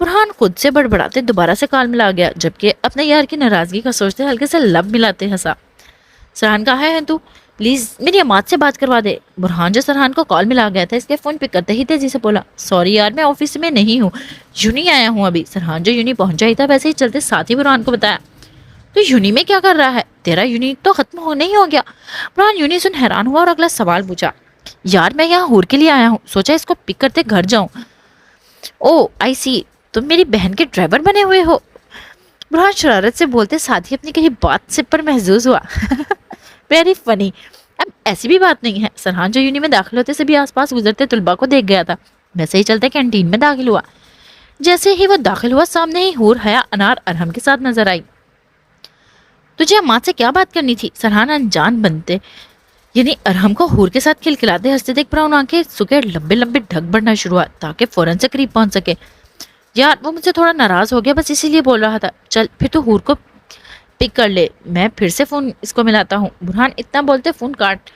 बुरहान खुद से बड़बड़ाते दोबारा से कॉल मिला गया, जबकि अपने यार की नाराजगी का सोचते हल्के से लब मिलाते हंसा। सरहान कहाँ है तू? प्लीज मेरी अमाद से बात करवा दे। बुरहान जो सरहान को कॉल मिला गया था इसके फोन पिक करते ही तेजी से बोला, सॉरी यार मैं ऑफिस में नहीं हूँ, यूनी आया हूँ अभी। सरहान जो यूनी पहुंचा ही था वैसे ही चलते साथ ही बुरहान को बताया, तो यूनी में क्या कर रहा है? तेरा यूनी तो खत्म हो नहीं हो गया? बुरहान यूनी सुन हैरान हुआ और अगला सवाल पूछा, यार मैं यहाँ हूर के लिए आया हूँ, सोचा इसको पिक करते घर जाऊँ। ओ आई सी, तुम मेरी बहन के ड्राइवर बने हुए हो? बुरहान शरारत से बोलते साथ ही अपनी कही बात से पर महसूस हुआ। Very funny. अब ऐसी भी बात नहीं है। सरहान जो यूनी में दाखिल होते से भी आसपास गुजरते तुलबा को देख गया था, वैसे ही चलते कैंटीन में दाखिल हुआ। जैसे ही वो दाखिल हुआ सामने ही हूर, हया, अनार, अरहम के साथ नजर आई। तुझे अम्माद से क्या बात करनी थी? सरहान अनजान बनते यानी अरहम को हूर के साथ खिलखिलाते हंसते देख ब्राउन आंखें सुके लंबे लंबे ढक बढ़ना शुरू हुआ ताकि फौरन से करीब पहुंच सके। यार वो मुझसे थोड़ा नाराज हो गया, बस इसीलिए बोल रहा था। चल फिर तू हूर को पिक कर ले, मैं फिर से फोन इसको मिलाता हूँ। बुरहान इतना बोलते फोन काट।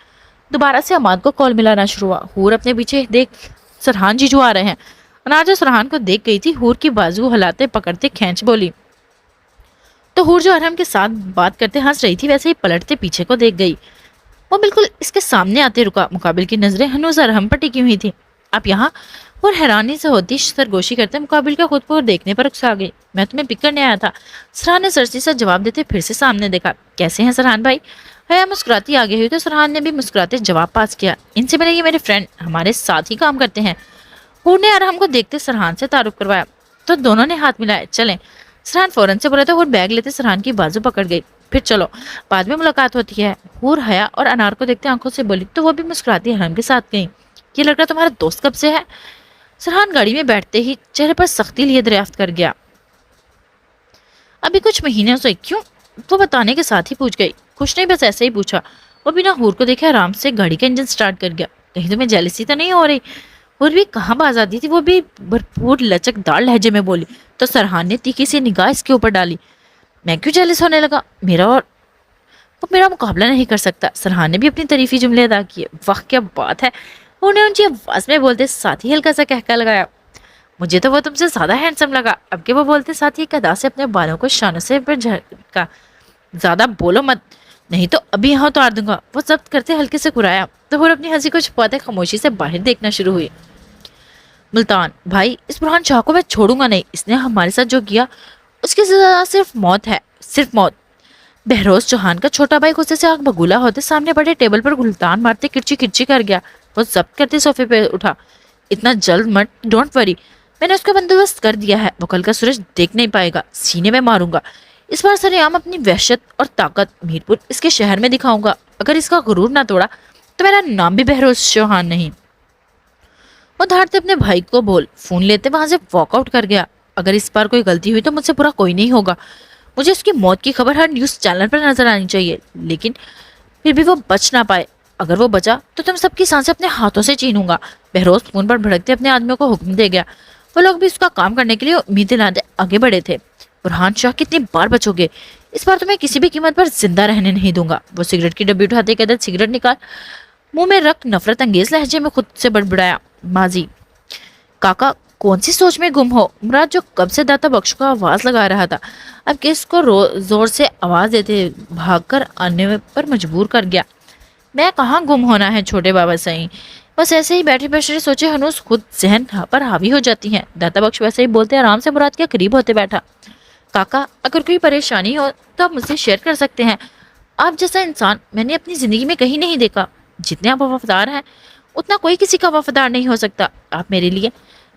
दोबारा से अमाद को कॉल मिलाना शुरू हुआ। हूर अपने पीछे देख सरहान जीजू आ रहे हैं। अनार जो सरहान को देख गई थी हूर की बाजू हिलाते पकड़ते खींच बोली, तो हूर जो अरहम के साथ बात करते हंस रही थी वैसे ही पलटते पीछे को देख गई। वो बिल्कुल इसके सामने आते रुका। मुकाबिल की नजरें हनूज अरहम पर टिकी हुई थी। अब यहाँ और हैरानी से होती सरगोशी करते मुकाबिल का खुद को देखने पर उकसा गई। मैं तुम्हें पिक करने आया था। सरहान ने सरसी से जवाब देते फिर से सामने देखा। कैसे हैं सरहान भाई? हया मुस्कुराती आगे हुई तो सरहान ने भी मुस्कुराते जवाब पास किया। इनसे मिले ये मेरे फ्रेंड, हमारे साथ ही काम करते हैं। हूर ने अरहम को देखते सरहान से तारुफ करवाया तो दोनों ने हाथ मिलाए। चलें। सरहान फौरन से बोला तो हूर बैग लेते सरहान की बाजू पकड़ गई। फिर चलो बाद में मुलाकात होती है। हूर, हया और अनार को देखते आंखों से बोली तो वो भी मुस्कुराती अरहम के साथ गई। ये लड़का तुम्हारा दोस्त कब से है? सरहान गाड़ी में बैठते ही चेहरे पर सख्ती लिए दरियाफ्त कर गया। अभी कुछ महीने से। क्यों? वो बताने के साथ ही पूछ गई। कुछ नहीं, बस ऐसे ही पूछा। वो बिना हूर को देखे आराम से गाड़ी का इंजन स्टार्ट कर गया। कहीं तुम्हें जेलसी तो नहीं हो रही? हूर भी कहाँ बाज आती थी, वो भी भरपूर लचकदार लहजे में बोली। तो सरहान ने तीखी सी निगाह इसके ऊपर डाली। मैं क्यों जेलस होने लगा? वो मेरा मुकाबला नहीं कर सकता। सरहान ने भी अपनी तारीफी जुमले अदा किए। वाह क्या बात है। उन्हें ऊंची आवाज में बोलते साथ ही हल्का सा कहका लगाया। मुझे तो वो तुमसे ज्यादा हैंडसम लगा। अब के वो बोलते साथ ही एक अदा से अपने बालों को शानों से पर झटका। ज्यादा बोलो मत, नहीं तो अभी यहाँ उतार दूंगा। वो जब्त करते हल्के से कुराया तो वो अपनी हंसी को छुपाते खामोशी से बाहर देखना शुरू हुई। मुल्तान भाई, इस बुरहान शाह को मैं छोड़ूंगा नहीं। इसने हमारे साथ जो किया उसकी सजा सिर्फ मौत है, सिर्फ मौत। बहरोज चौहान का छोटा भाई गुस्से से आग बगूला होते सामने पड़े टेबल पर गुलतान मारते किरची किरची कर गया। वो जब्त करते सोफे पे उठा। इतना जल्द मत, डोंट वरी, मैंने उसका बंदोबस्त कर दिया है। वो कल का सूरज देख नहीं पाएगा, सीने में मारूंगा। इस बार सरेआम अपनी वहशत और ताकत मीरपुर इसके शहर में दिखाऊंगा। अगर इसका गुरूर ना तोड़ा तो मेरा नाम भी बहरोज चौहान नहीं। वो धारते अपने भाई को बोल फोन लेते वहां से वॉकआउट कर गया। अगर इस बार कोई गलती हुई तो मुझसे बुरा कोई नहीं होगा। मुझे उसकी मौत की खबर हर न्यूज़ चैनल पर नजर आनी चाहिए, लेकिन फिर भी वो बच ना पाए। अगर वो बचा तो तुम सबकी सांसें अपने हाथों से छीनूंगा। बहरोज फोन पर भड़कते अपने आदमियों को हुक्म दे गया। वो लोग भी उसका काम करने के लिए उम्मीद दिलाते आगे बढ़े थे। बुरहान शाह कितनी बार बचोगे? इस बार तुम्हें किसी भी कीमत पर जिंदा रहने नहीं दूंगा। वो सिगरेट की डब्बी उठाते एक अदद सिगरेट निकाल मुंह में रख नफरत अंगेज लहजे में खुद से बड़बड़ाया। माजी काका कौन सी सोच में गुम हो? मुराद जो कब से दाता बख्श को आवाज लगा रहा था अब किस को जोर से आवाज देते भागकर आने पर मजबूर कर गया। मैं कहाँ गुम होना है छोटे बाबा सही, बस ऐसे ही बैठे बैठे सोचे हनूस खुद जहन पर हावी हो जाती हैं। दाता बख्श वैसे ही बोलते आराम से मुराद के करीब होते बैठा। काका अगर कोई परेशानी हो तो आप मुझसे शेयर कर सकते हैं। आप जैसा इंसान मैंने अपनी जिंदगी में कहीं नहीं देखा। जितने आप वफादार हैं उतना कोई किसी का वफादार नहीं हो सकता। आप मेरे लिए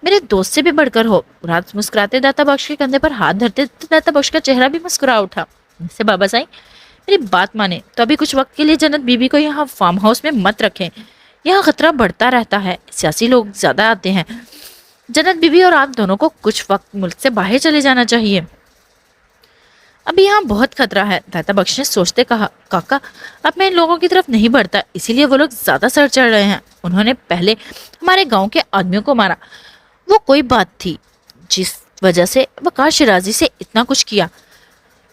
मेरे दोस्त से भी बढ़कर हो। मुराद मुस्कुराते दाता बख्श के कंधे पर हाथ धरते तो दाता बख्श का चेहरा भी मुस्कुरा उठा। से बाबा साईं मेरी बात माने तो अभी कुछ वक्त के लिए जन्नत बीबी को यहाँ फार्म हाउस में मत रखें। यहाँ खतरा बढ़ता रहता है, सियासी लोग ज्यादा आते हैं। जन्नत बीबी और आप दोनों को कुछ वक्त मुल्क से बाहर चले जाना चाहिए। अभी यहाँ बहुत खतरा है। दाता बख्श ने सोचते कहा। काका अब मैं इन लोगों की तरफ नहीं बढ़ता, इसीलिए वो लोग ज्यादा सर चढ़ रहे हैं। उन्होंने पहले हमारे गांव के आदमियों को मारा। वो कोई बात थी जिस वजह से वकार शिराजी से इतना कुछ किया।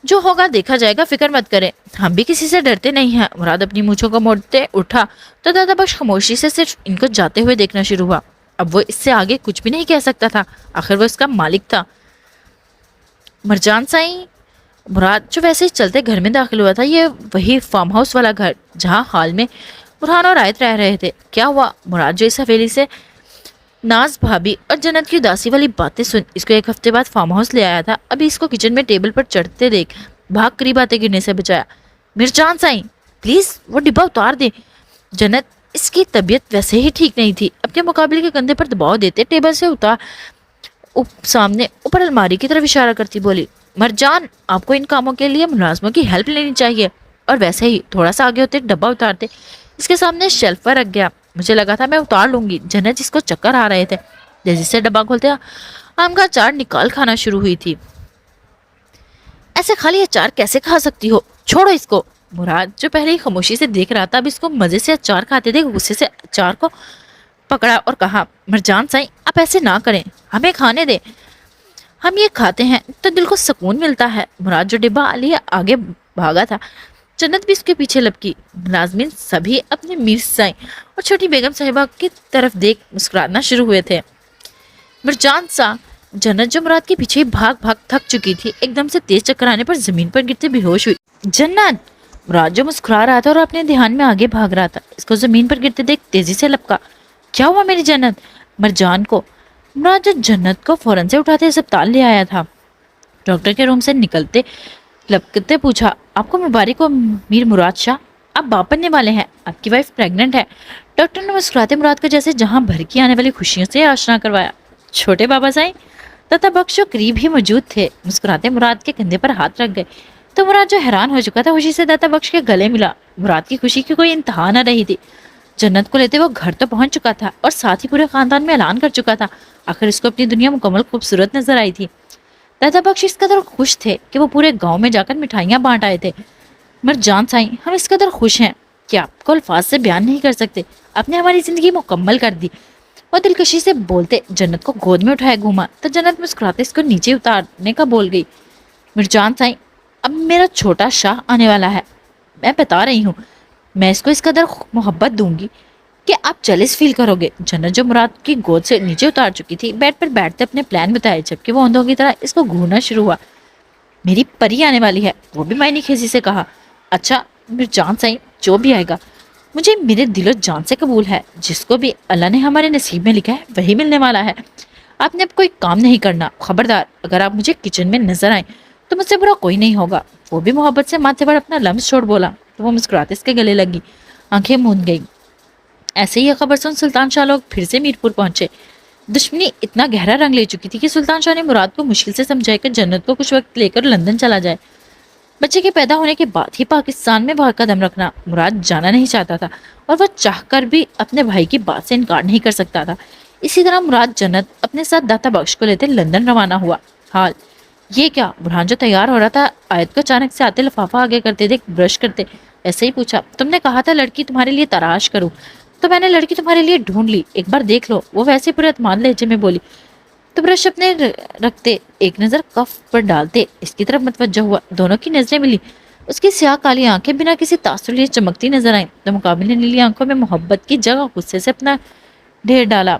जो होगा देखा जाएगा, फिक्र मत करें, हम भी किसी से डरते नहीं हैं। मुराद अपनी मूंछों को मोड़ते उठा तो दादा बख्श खामोशी से सिर्फ इनको जाते हुए देखना शुरू हुआ। अब वो इससे आगे कुछ भी नहीं कह सकता था, आखिर वो इसका मालिक था। मरजान साईं, मुराद जो वैसे ही चलते घर में दाखिल हुआ था, ये वही फार्म हाउस वाला घर जहाँ हाल में बुरहान और आयत रह रहे थे। क्या हुआ? मुराद जो इस हवेली से नाज भाभी और जन्नत की उदासी वाली बातें सुन इसको एक हफ्ते बाद फार्म हाउस ले आया था, अभी इसको किचन में टेबल पर चढ़ते देख भाग करी बातें गिरने से बचाया। मिर्जान साईं प्लीज वो डिब्बा उतार दे। जन्नत, इसकी तबीयत वैसे ही ठीक नहीं थी, अपने मुकाबले के कंधे पर दबाव देते टेबल से उतार सामने ऊपर अलमारी की तरफ इशारा करती बोली, मरजान आपको इन कामों के लिए मुलाजमों की हेल्प लेनी चाहिए। और वैसे ही थोड़ा सा आगे होते डब्बा उतारते इसके सामने शेल्फ पर रख गया। मुझे लगा था मैं उतार लूंगी। जन्नत जिसको चक्कर आ रहे थे जैसे डब्बा खोलते आम का अचार निकाल खाना शुरू हुई थी। ऐसे खाली अचार कैसे खा सकती हो, छोड़ो इसको। मुराद जो पहले ही खामोशी से देख रहा था अब इसको मजे से अचार खाते देख गुस्से से अचार को पकड़ा और कहा, मरजान साईं आप ऐसे ना करें, हमें खाने दे, हम ये खाते हैं तो दिल को सुकून मिलता है। मुराद जो डिब्बा लिए आगे भागा था, जन्नत भी उसके पीछे लपकी। मुलाजमीन सभी अपने मीर साईं और छोटी बेगम साहिबा की तरफ देख मुस्कुराना शुरू हुए थे। मरजान सा, जन्नत जो मुराद के पीछे भाग भाग थक चुकी थी, एकदम से तेज चक्कर आने पर जमीन पर गिरते बेहोश हुई। जन्नत, मुराद जो मुस्कुरा रहा था और अपने ध्यान में आगे भाग रहा था, इसको जमीन पर गिरते देख तेजी से लपका। क्या हुआ मेरी जन्नत? मरजान को मुराद जो जन्नत को फौरन से उठाते अस्पताल ले आया था। डॉक्टर के रूम से निकलते लपकते पूछा, आपको मुबारक हो मीर मुराद शाह, आप बाप बनने वाले हैं, आपकी वाइफ प्रेग्नेंट है। डॉक्टर ने मुस्कुराते मुराद को जैसे जहां भर की आने वाली खुशियों से आशना करवाया। छोटे बाबा साईं तथा बख्श करीब ही मौजूद थे, मुस्कुराते मुराद के कंधे पर हाथ रख गए तो मुराद जो हैरान हो चुका था खुशी से दाता बख्श के गले मिला। मुराद की खुशी की कोई इंतहा न रही थी। जन्नत को लेते वो घर तो पहुंच चुका था और साथ ही पूरे खानदान में ऐलान कर चुका था। आखिर इसको अपनी दुनिया मुकम्मल खूबसूरत नजर आई थी। दादा बख्श इस कदर खुश थे कि वो पूरे गांव में जाकर मिठाइयां बांट आए थे। मरजान साईं, हम इस कदर खुश हैं कि आपको अल्फाज से बयान नहीं कर सकते। आपने हमारी जिंदगी मुकम्मल कर दी। और दिलकशी से बोलते जन्नत को गोद में उठाए घूमा तो जन्नत मुस्कुराते इसको नीचे उतारने का बोल गई। मिर्जान साईं, अब मेरा छोटा शाह आने वाला है, मैं बता रही हूँ, मैं इसको इस कदर मोहब्बत दूंगी कि आप जेलस फील करोगे। जन्नत जो मुराद की गोद से नीचे उतार चुकी थी बेड पर बैठते अपने प्लान बताए, जबकि वो अंधों की तरह इसको घूरना शुरू हुआ। मेरी परी आने वाली है, वो भी मायनी खेजी से कहा। अच्छा मिर्जान साईं, जो भी आएगा मुझे मेरे दिलो जान से कबूल है, जिसको भी अल्लाह ने हमारे नसीब में लिखा है वही मिलने वाला है। आपने अब कोई काम नहीं करना, खबरदार अगर आप मुझे किचन में नजर आए तो मुझसे बुरा कोई नहीं होगा। वो भी मोहब्बत से माथे पर अपना लम्स छोड़ बोला तो वो मुस्कुराते इसके गले लगी, आंखें मूंद गई। ऐसे ही खबर सुन सुल्तान शाह लोग फिर से मीरपुर पहुंचे। दुश्मनी इतना गहरा रंग ले चुकी थी कि सुल्तान शाह ने मुराद को मुश्किल से समझाकर जन्नत को कुछ वक्त लेकर लंदन चला जाए। बच्चे के पैदा होने के बाद ही पाकिस्तान में वह कदम रखना मुराद जाना नहीं चाहता था और वह चाहकर भी अपने भाई की बात से इनकार नहीं कर सकता था। इसी तरह मुराद जन्नत अपने साथ दाता बख्श को लेते लंदन रवाना हुआ। हाल ये क्या? बुरहान जो तैयार हो रहा था आयत को अचानक से आते लिफाफा आगे करते देख ब्रश करते ऐसे ही पूछा, तुमने कहा था लड़की तुम्हारे लिए तलाश करूं, तो मैंने लड़की तुम्हारे लिए ढूंढ ली, एक बार देख लो। वो वैसे पूरे अतमान लहजे में बोली तो ब्रश अपने रखते एक नजर कफ पर डालते इसकी तरफ मतवज्जो हुआ। दोनों की नजरें मिली। उसकी स्याह काली आंखें बिना किसी तासुर लिए चमकती नजर आईं तो मुकाबले नीली आंखों में मोहब्बत की जगह गुस्से से अपना ढेर डाला।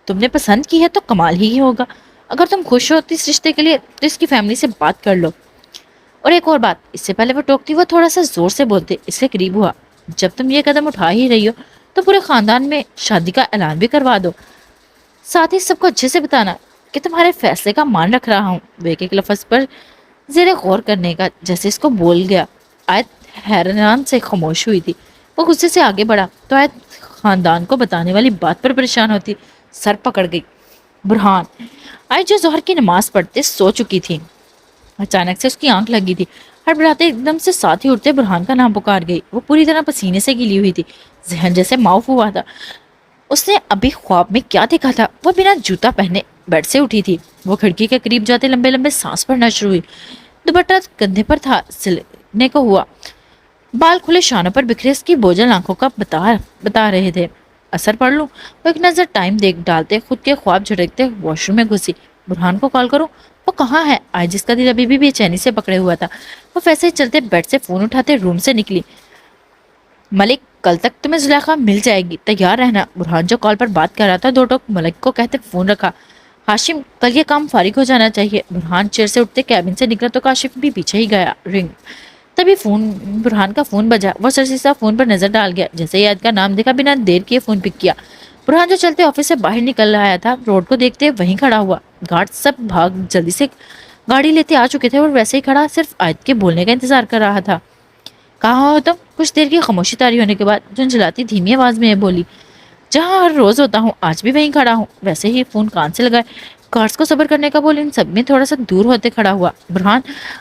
तुमने पसंद की है तो कमाल ही होगा, अगर तुम खुश हो तो इस रिश्ते के लिए तो इसकी फैमिली से बात कर लो। और एक और बात, इससे पहले वो टोकती वो थोड़ा सा जोर से बोलते इसके करीब हुआ, जब तुम ये कदम उठा ही रही हो तो पूरे खानदान में शादी का ऐलान भी करवा दो, साथ ही सबको अच्छे से बताना कि तुम्हारे फैसले का मान रख रहा हूँ। वो एक लफ्ज पर जेरे गौर करने का जैसे इसको बोल गया। आयत हैरान से खामोश हुई थी। वो गुस्से से आगे बढ़ा तो आयत खानदान को बताने वाली बात पर परेशान होती सर पकड़ गई। बुरहान, आयत जो जोहर की नमाज पढ़ते सो चुकी थी, अचानक से उसकी आंख लगी थी। हड़बड़ाते एकदम से साथ ही उठते बुरहान का नाम पुकार गई। वो पूरी तरह पसीने से गीली हुई थी, जहन जैसे माउफ हुआ था। उसने अभी ख्वाब में क्या देखा था? वो बिना जूता पहने बेड से उठी थी। वो खिड़की के करीब जाते लंबे लंबे सांस भरना शुरू हुई। दुपट्टा कंधे पर था, सिलने को हुआ। बाल खुले शानों पर बिखरे इसकी बोझल आंखों का बता रहे थे। असर पढ़ लूं? वो एक नजर टाइम देख डालते खुद के ख्वाब झटकते वॉशरूम में घुसी। बुरहान को कॉल करूं? وہ کہاں ہے؟ آج جس کا دل ابھی بھی بے چینی سے پکڑے ہوا تھا وہ ویسے ہی چلتے بیڈ سے فون اٹھاتے روم سے نکلی۔ ملک کل تک تمہیں زلیخا مل جائے گی، تیار رہنا۔ برہان جو کال پر بات کر رہا تھا دو ٹوک ملک کو کہتے فون رکھا۔ ہاشم کل یہ کام فارغ ہو جانا چاہیے۔ برہان چیئر سے اٹھتے کیبن سے نکلا تو کاشف بھی پیچھے ہی گیا۔ رنگ تبھی برہان کا فون بجا۔ وہ سرسیسا فون پر نظر ڈال گیا، جیسے ہی عائد کا نام دیکھا بنا دیر کیے فون پک کیا۔ برہان جو چلتے آفس سے باہر نکل آیا تھا روڈ کو دیکھتے وہیں کھڑا ہوا۔ گارڈ سب بھاگ جلدی سے گاڑی لیتے آ چکے تھے اور ویسے ہی کھڑا صرف عائد کے بولنے کا انتظار کر رہا تھا۔ کہاں ہو تم؟ کچھ دیر کی خاموشی طاری ہونے کے بعد جھنجھلاتی دھیمی آواز میں بولی، جہاں ہر روز ہوتا ہوں آج بھی وہیں کھڑا ہوں۔ ویسے ہی فون کان سے لگائے گارڈز کو صبر کرنے کا بول ان سب میں تھوڑا سا دور ہوتے کھڑا ہوا۔ برہان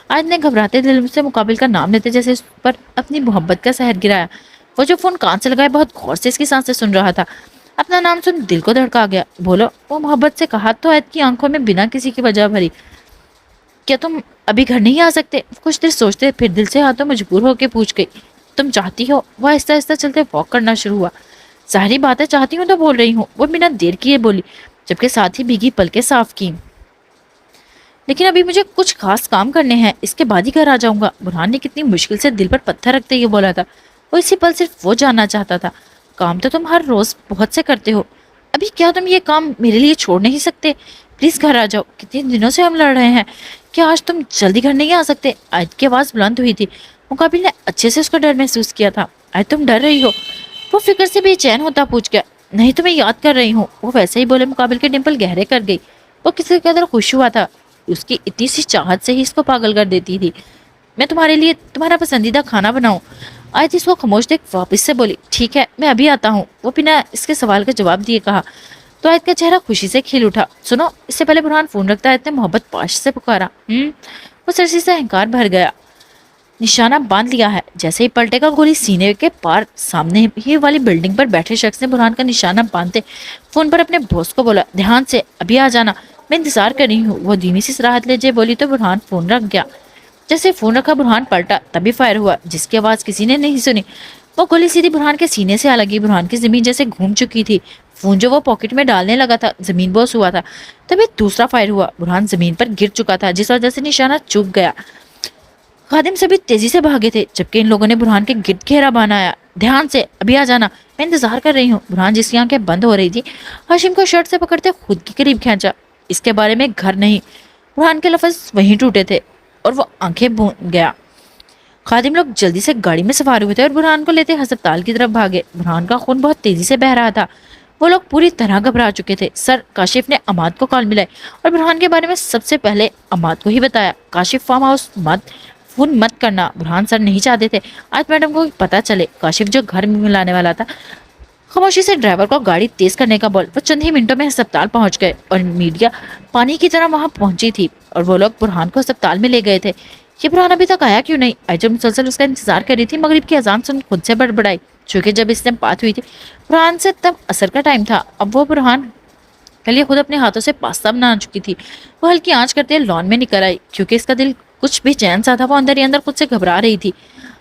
آج نے گھبراتے دل سے مقابل کا نام لیتے جیسے اس پر اپنی محبت کا سحر گرایا۔ وہ جو فون کان سے لگائے بہت غور سے اس کی سانسیں سن رہا تھا۔ اپنا نام سن دل کو دھڑکا گیا۔ بولو، وہ محبت سے کہا تو عائد کی آنکھوں میں بنا کسی کی وجہ بھری، کیا تم ابھی گھر نہیں آ سکتے؟ کچھ دیر سوچتے پھر دل سے ہاتھوں مجبور ہو کے پوچھ گئی، تم چاہتی ہو؟ وہ آہستہ آہستہ چلتے واک کرنا شروع ہوا۔ ظاہری بات ہے چاہتی ہوں تو بول رہی ہوں، وہ بنا دیر کیے بولی، جبکہ ساتھ ہی بھیگی پلکیں صاف کی۔ لیکن ابھی مجھے کچھ خاص کام کرنے ہیں، اس کے بعد ہی گھر آ جاؤں گا۔ برہان نے کتنی مشکل سے دل پر پتھر رکھتے یہ بولا تھا۔ وہ اسی پل صرف وہ جاننا چاہتا تھا، کام تو تم ہر روز بہت سے کرتے ہو، ابھی کیا تم یہ کام میرے لیے چھوڑ نہیں سکتے؟ پلیز گھر آ جاؤ، کتنے دنوں سے ہم لڑ رہے ہیں، کیا آج تم جلدی گھر نہیں آ سکتے؟ عائد کی آواز بلند ہوئی تھی۔ مقابل نے اچھے سے اس کا ڈر محسوس کیا تھا۔ عائد تم ڈر رہی ہو؟ وہ فکر سے بے چین ہوتا پوچھ گیا۔ نہیں تمہیں یاد کر رہی ہوں، وہ ویسے ہی بولے۔ مقابل کے ڈمپل گہرے کر گئی۔ وہ کسی قدر خوش ہوا تھا، اس کی اتنی سی چاہت سے ہی اس کو پاگل کر دیتی تھی۔ میں تمہارے لیے تمہارا پسندیدہ کھانا بناؤں؟ آج اس کو خاموش دیکھ واپس سے بولی، ٹھیک ہے میں ابھی آتا ہوں۔ وہ بنا اس کے سوال کا جواب دیے کہا تو عائد کا چہرہ خوشی سے کھل اٹھا۔ سنو، اس سے پہلے برہان فون رکھتا ہے اتنے محبت پاش سے پکارا۔ وہ سرسی سے اہنکار بھر گیا۔ نشانہ باندھ لیا ہے، جیسے ہی پلٹے کا گولی سینے کے پار سامنے ہی والی بلڈنگ پر بیٹھے شخص نے برہان کا نشانہ باندھتے فون پر اپنے بوس کو بولا، دھیان سے ابھی آ جانا، میں انتظار کر رہی ہوں۔ وہ دھیمی سی صراحت لے بولی تو برہان فون رکھ گیا۔ جیسے فون رکھا برہان پلٹا، تبھی فائر ہوا جس کی آواز کسی نے نہیں سنی۔ وہ گولی سیدھی برہان کے سینے سے آ لگی۔ برہان کی زمین جیسے گھوم چکی تھی۔ فون جو وہ پاکٹ میں ڈالنے لگا تھا زمین بوس ہوا تھا۔ تبھی دوسرا فائر ہوا۔ برہان زمین پر گر چکا تھا جس وجہ سے نشانہ چوک گیا۔ خادم سبھی تیزی سے بھاگے تھے جبکہ ان لوگوں نے برہان کے گرد گھیرا بنایا۔ دھیان سے ابھی آ جانا، میں انتظار کر رہی ہوں۔ برہان جس کی آنکھیں بند ہو رہی تھی ہاشم کو شرٹ سے پکڑتے خود کے قریب کھینچا۔ اس کے بارے میں گھر نہیں، برہان کے لفظ وہیں ٹوٹے تھے اور وہ آنکھیں بھون گیا۔ خادم لوگ جلدی سے گاڑی میں سوار ہوئے تھے اور برہان کو لیتے ہسپتال کی طرف بھاگے۔ برہان کا خون بہت تیزی سے بہہ رہا تھا۔ وہ لوگ پوری طرح گھبرا چکے تھے۔ سر کاشف نے عماد کو کال ملائی اور برہان کے بارے میں سب سے پہلے عماد کو ہی بتایا۔ کاشف فارم ہاؤس فون مت کرنا، برہان سر نہیں چاہتے تھے آج میڈم کو پتا چلے۔ کاشف جو گھر میں ملانے والا تھا خاموشی سے ڈرائیور کو گاڑی تیز کرنے کا بول۔ وہ چند ہی منٹوں میں ہسپتال پہنچ گئے اور میڈیا پانی کی طرح وہاں پہنچی تھی اور وہ لوگ برہان کو ہسپتال میں لے گئے تھے۔ یہ برہان ابھی تک آیا کیوں نہیں؟ ایجو مسلسل اس کا انتظار کر رہی تھی۔ مغرب کی اذان سن خود سے بڑبڑائی، چونکہ جب اس نے بات ہوئی تھی برہان سے تب عصر کا ٹائم تھا۔ اب وہ برہان کے لیے خود اپنے ہاتھوں سے پاستہ بنا چکی تھی۔ وہ ہلکی آنچ کرتے لان میں نکل آئی، کیونکہ اس کا دل کچھ بھی چین سا تھا۔ وہ اندر ہی اندر خود سے گھبرا رہی تھی۔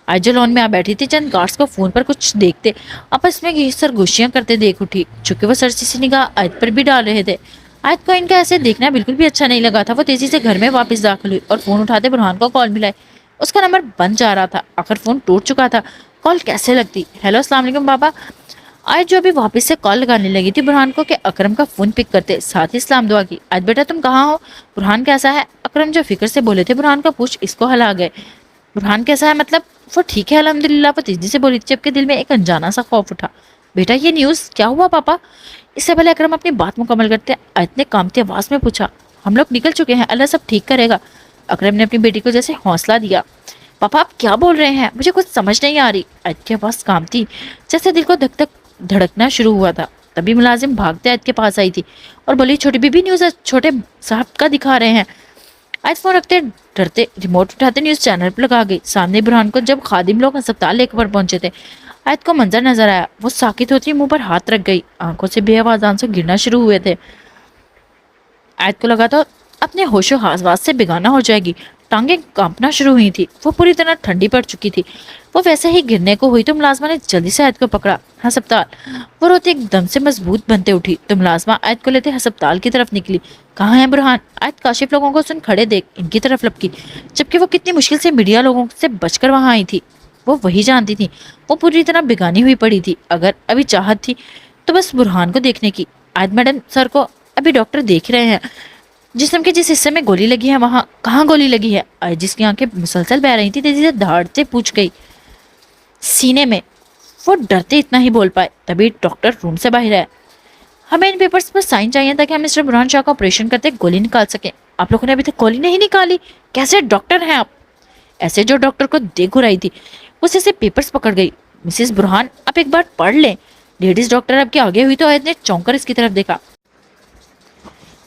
آج جو لان میں آ بیٹھی تھی چند گارڈز کو فون پر کچھ دیکھتے آپس میں سرگوشیاں کرتے دیکھ اٹھی، چونکہ وہ سرسی سے نگاہ عائد پر بھی ڈال رہے تھے۔ عائد کو ان کا ایسے دیکھنا بالکل بھی اچھا نہیں لگا تھا۔ وہ تیزی سے گھر میں واپس داخل ہوئی اور فون اٹھاتے برہان کو کال ملائے۔ اس کا نمبر بند جا رہا تھا، آخر فون ٹوٹ چکا تھا۔ کال کیسے لگتی؟ ہیلو السلام علیکم بابا۔ آج جو ابھی واپس سے کال لگانے لگی تھی برہان کو کہ اکرم کا فون پک کرتے ساتھ ہی اسلام دعا کی۔ آج بیٹا تم کہاں ہو؟ برہان کیسا ہے؟ اکرم جو فکر سے بولے تھے برہان کا پوچھ اس کو ہلا گئے۔ برہان کیسا ہے مطلب؟ وہ ٹھیک ہے الحمدللہ، وہ تیزی سے بولی تھی جبکہ دل میں ایک انجانا سا خوف اٹھا۔ بیٹا یہ نیوز کیا ہوا پاپا؟ اس سے پہلے اکرم اپنی بات مکمل کرتے آیت نے کامتی آواز میں پوچھا۔ ہم لوگ نکل چکے ہیں، اللہ سب ٹھیک کرے گا۔ اکرم نے اپنی بیٹی کو جیسے حوصلہ دیا۔ پاپا آپ کیا بول رہے ہیں؟ مجھے کچھ سمجھ نہیں آ رہی۔ آیت کی آواز کامتی جیسے دل کو دھک دھک دھڑکنا شروع ہوا تھا۔ تبھی ملازم بھاگتے آیت کے پاس آئی تھی اور بولی چھوٹی بی بی نیوز چھوٹے صاحب کا دکھا رہے ہیں۔ آیت فون رکھتے ڈرتے ریموٹ اٹھاتے نیوز چینل پر لگا گئی۔ سامنے برہان کو جب خادم لوگ ہسپتال لے کر پہنچے تھے آیت کو منظر نظر آیا۔ وہ ساکت ہوتی منہ پر ہاتھ رکھ گئی، آنکھوں سے بے آواز آنسو گرنا شروع ہوئے تھے۔ آیت کو لگا تھا اپنے ہوش و حواس سے بیگانہ ہو جائے گی۔ टांगें कांपना शुरू हुई थी। वो पूरी तरह ठंडी पड़ चुकी थी। वो वैसे ही गिरने को हुई तो मुलाजमा ने जल्दी से आयत को पकड़ा। अस्पताल। वो रोते एकदम से मजबूत बनते उठी तो मुलाजमा आयत को लेते अस्पताल की तरफ निकली। कहाँ है बुरहान? आयत काशिफ लोगों को सुन खड़े देख इनकी तरफ लपकी, जबकि वो कितनी मुश्किल से मीडिया लोगों से बचकर वहां आई थी। वो वही जानती थी। वो पूरी तरह बेगानी हुई पड़ी थी। अगर अभी चाहत थी तो बस बुरहान को देखने की। आयत मैडम, सर को अभी डॉक्टर देख रहे हैं। जिस्म के जिस हिस्से में गोली लगी है वहां कहाँ गोली लगी है? आयत, जिसकी आंखें मुसलसल बह रही थी, तेजी से दहाड़ते पूछ गई। सीने में। वो डरते इतना ही बोल पाए। तभी डॉक्टर रूम से बाहर आया। हमें इन पेपर्स पर साइन चाहिए ताकि हम मिस्टर बुरहान शाह का ऑपरेशन करते गोली निकाल सकें। आप लोगों ने अभी तक गोली नहीं निकाली? कैसे डॉक्टर हैं आप? ऐसे जो डॉक्टर को देख घुराई थी उसे से पेपर्स पकड़ गई। मिसेस बुरहान, आप एक बार पढ़ लें। लेडीज डॉक्टर आपके आगे हुई तो आयत ने चौंक कर इसकी तरफ देखा।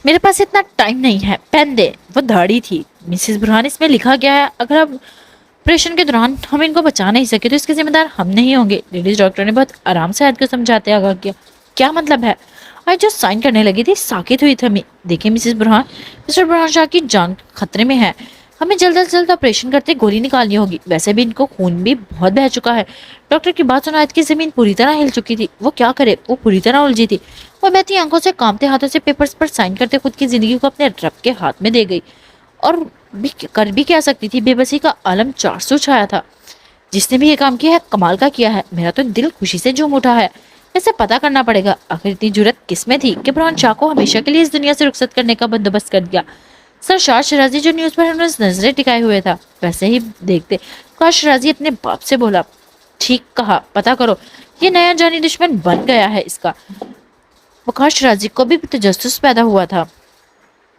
मेरे पास इतना टाइम नहीं है, पेन दे। वो धाड़ी थी। मिसेस बुरहान, इसमें लिखा गया है अगर आप ऑपरेशन के दौरान हम इनको बचा नहीं सके तो इसके जिम्मेदार हम नहीं होंगे। लेडीज डॉक्टर ने बहुत आराम से आयत को समझाते आगाह किया। क्या मतलब है? आयत जो साइन करने लगी थी साकित हुई थमी। देखिए मिसेस बुरहान, मिस्टर बुरहान शाह की जान खतरे में है। हमें जल्द से जल्द ऑपरेशन करते गोली निकालनी होगी। वैसे भी इनको खून भी बहुत बह चुका है। डॉक्टर की बात सुन आयत की जमीन पूरी तरह हिल चुकी थी। वो क्या करे? वो पूरी तरह उलझी थी। वो बहती आंखों से कांपते हाथों से पेपर्स पर साइन करते खुद की जिंदगी को अपने रब के हाथ में दे गई। और कर भी क्या सकती थी? बेबसी का आलम 400 छाया था। जिसने भी ये काम किया है कमाल का किया है। मेरा तो दिल खुशी से झूम उठा है। इसे पता करना पड़ेगा आखिर इतनी जुर्रत किसमें थी कि बुरहान शाह को हमेशा के लिए इस दुनिया से रुखसत करने का बंदोबस्त कर दिया। सरशार शराजी जो न्यूज पर हमें नजरें टिकाए हुए था वैसे ही देखते काश शराजी अपने बाप से बोला, ठीक कहा, पता करो। ये नया जानी दुश्मन बन गया है इसका। वकार शराजी को भी तजस्सुस पैदा हुआ था।